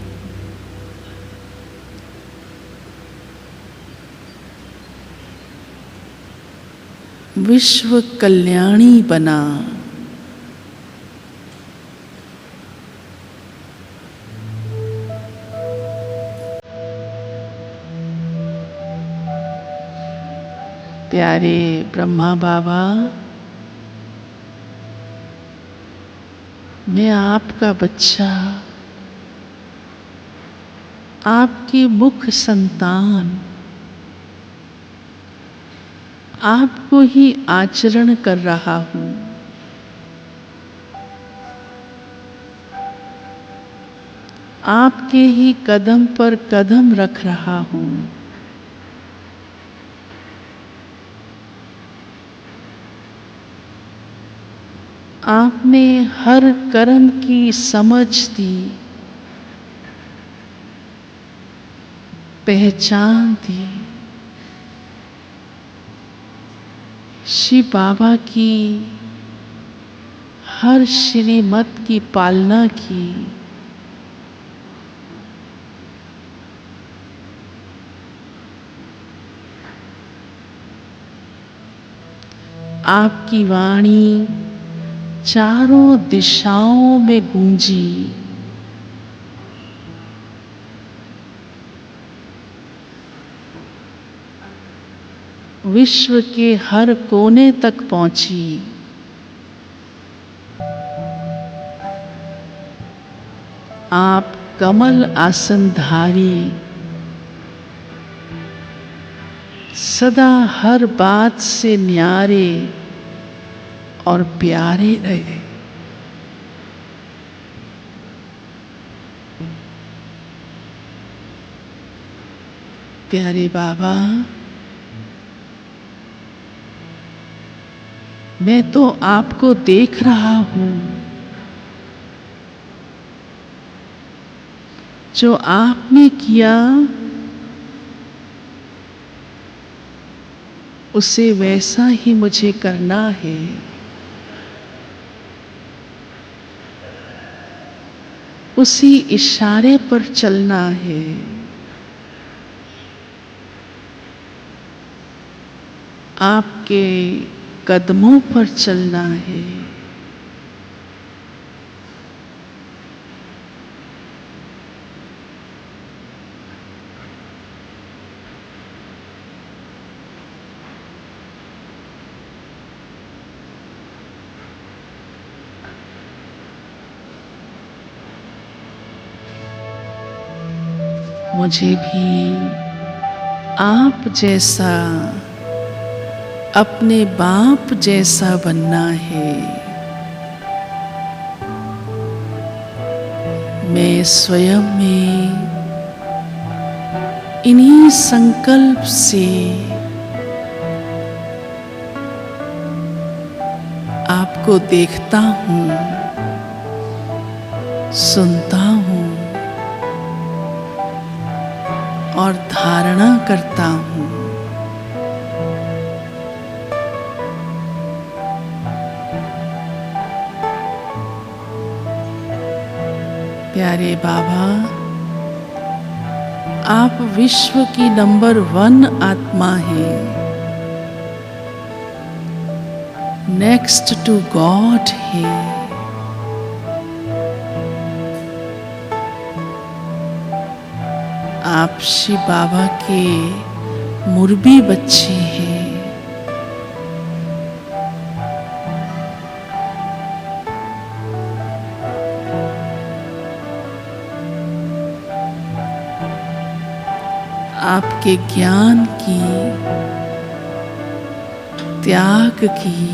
S1: विश्व कल्याणी बना। प्यारे ब्रह्मा बाबा, मैं आपका बच्चा, आपकी मुख संतान, आपको ही आचरण कर रहा हूँ। आपके ही कदम पर कदम रख रहा हूँ। आपने हर कर्म की समझ दी, पहचान दी। शिव बाबा की हर श्रीमत की पालना की। आपकी वाणी चारों दिशाओं में गूंजी। विश्व के हर कोने तक पहुंची। आप कमल आसनधारी, सदा हर बात से न्यारे और प्यारे रहे। प्यारे बाबा, मैं तो आपको देख रहा हूँ। जो आपने किया उसे वैसा ही मुझे करना है। उसी इशारे पर चलना है। आपके कदमों पर चलना है। मुझे भी आप जैसा, अपने बाप जैसा बनना है। मैं स्वयं में इन्हीं संकल्प से आपको देखता हूँ, सुनता हूँ और धारणा करता हूँ। प्यारे बाबा, आप विश्व की नंबर 1 आत्मा हैं, नेक्स्ट टू गॉड है। आप शिव बाबा के मुर्बी बच्चे हैं। आपके ज्ञान की, त्याग की,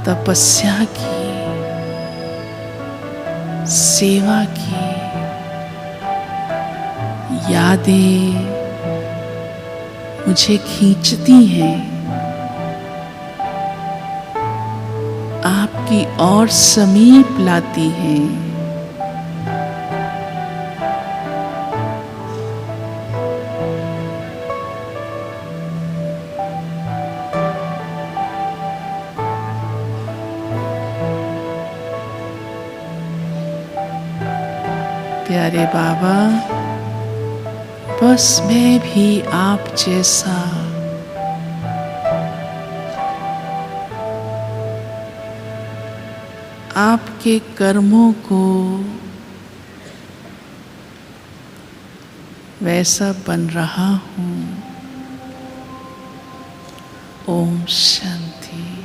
S1: तपस्या की, सेवा की यादें मुझे खींचती हैं, आपकी ओर समीप लाती हैं। प्यारे बाबा, बस मैं भी आप जैसा आपके कर्मों को वैसा बन रहा हूँ। ओम शांति।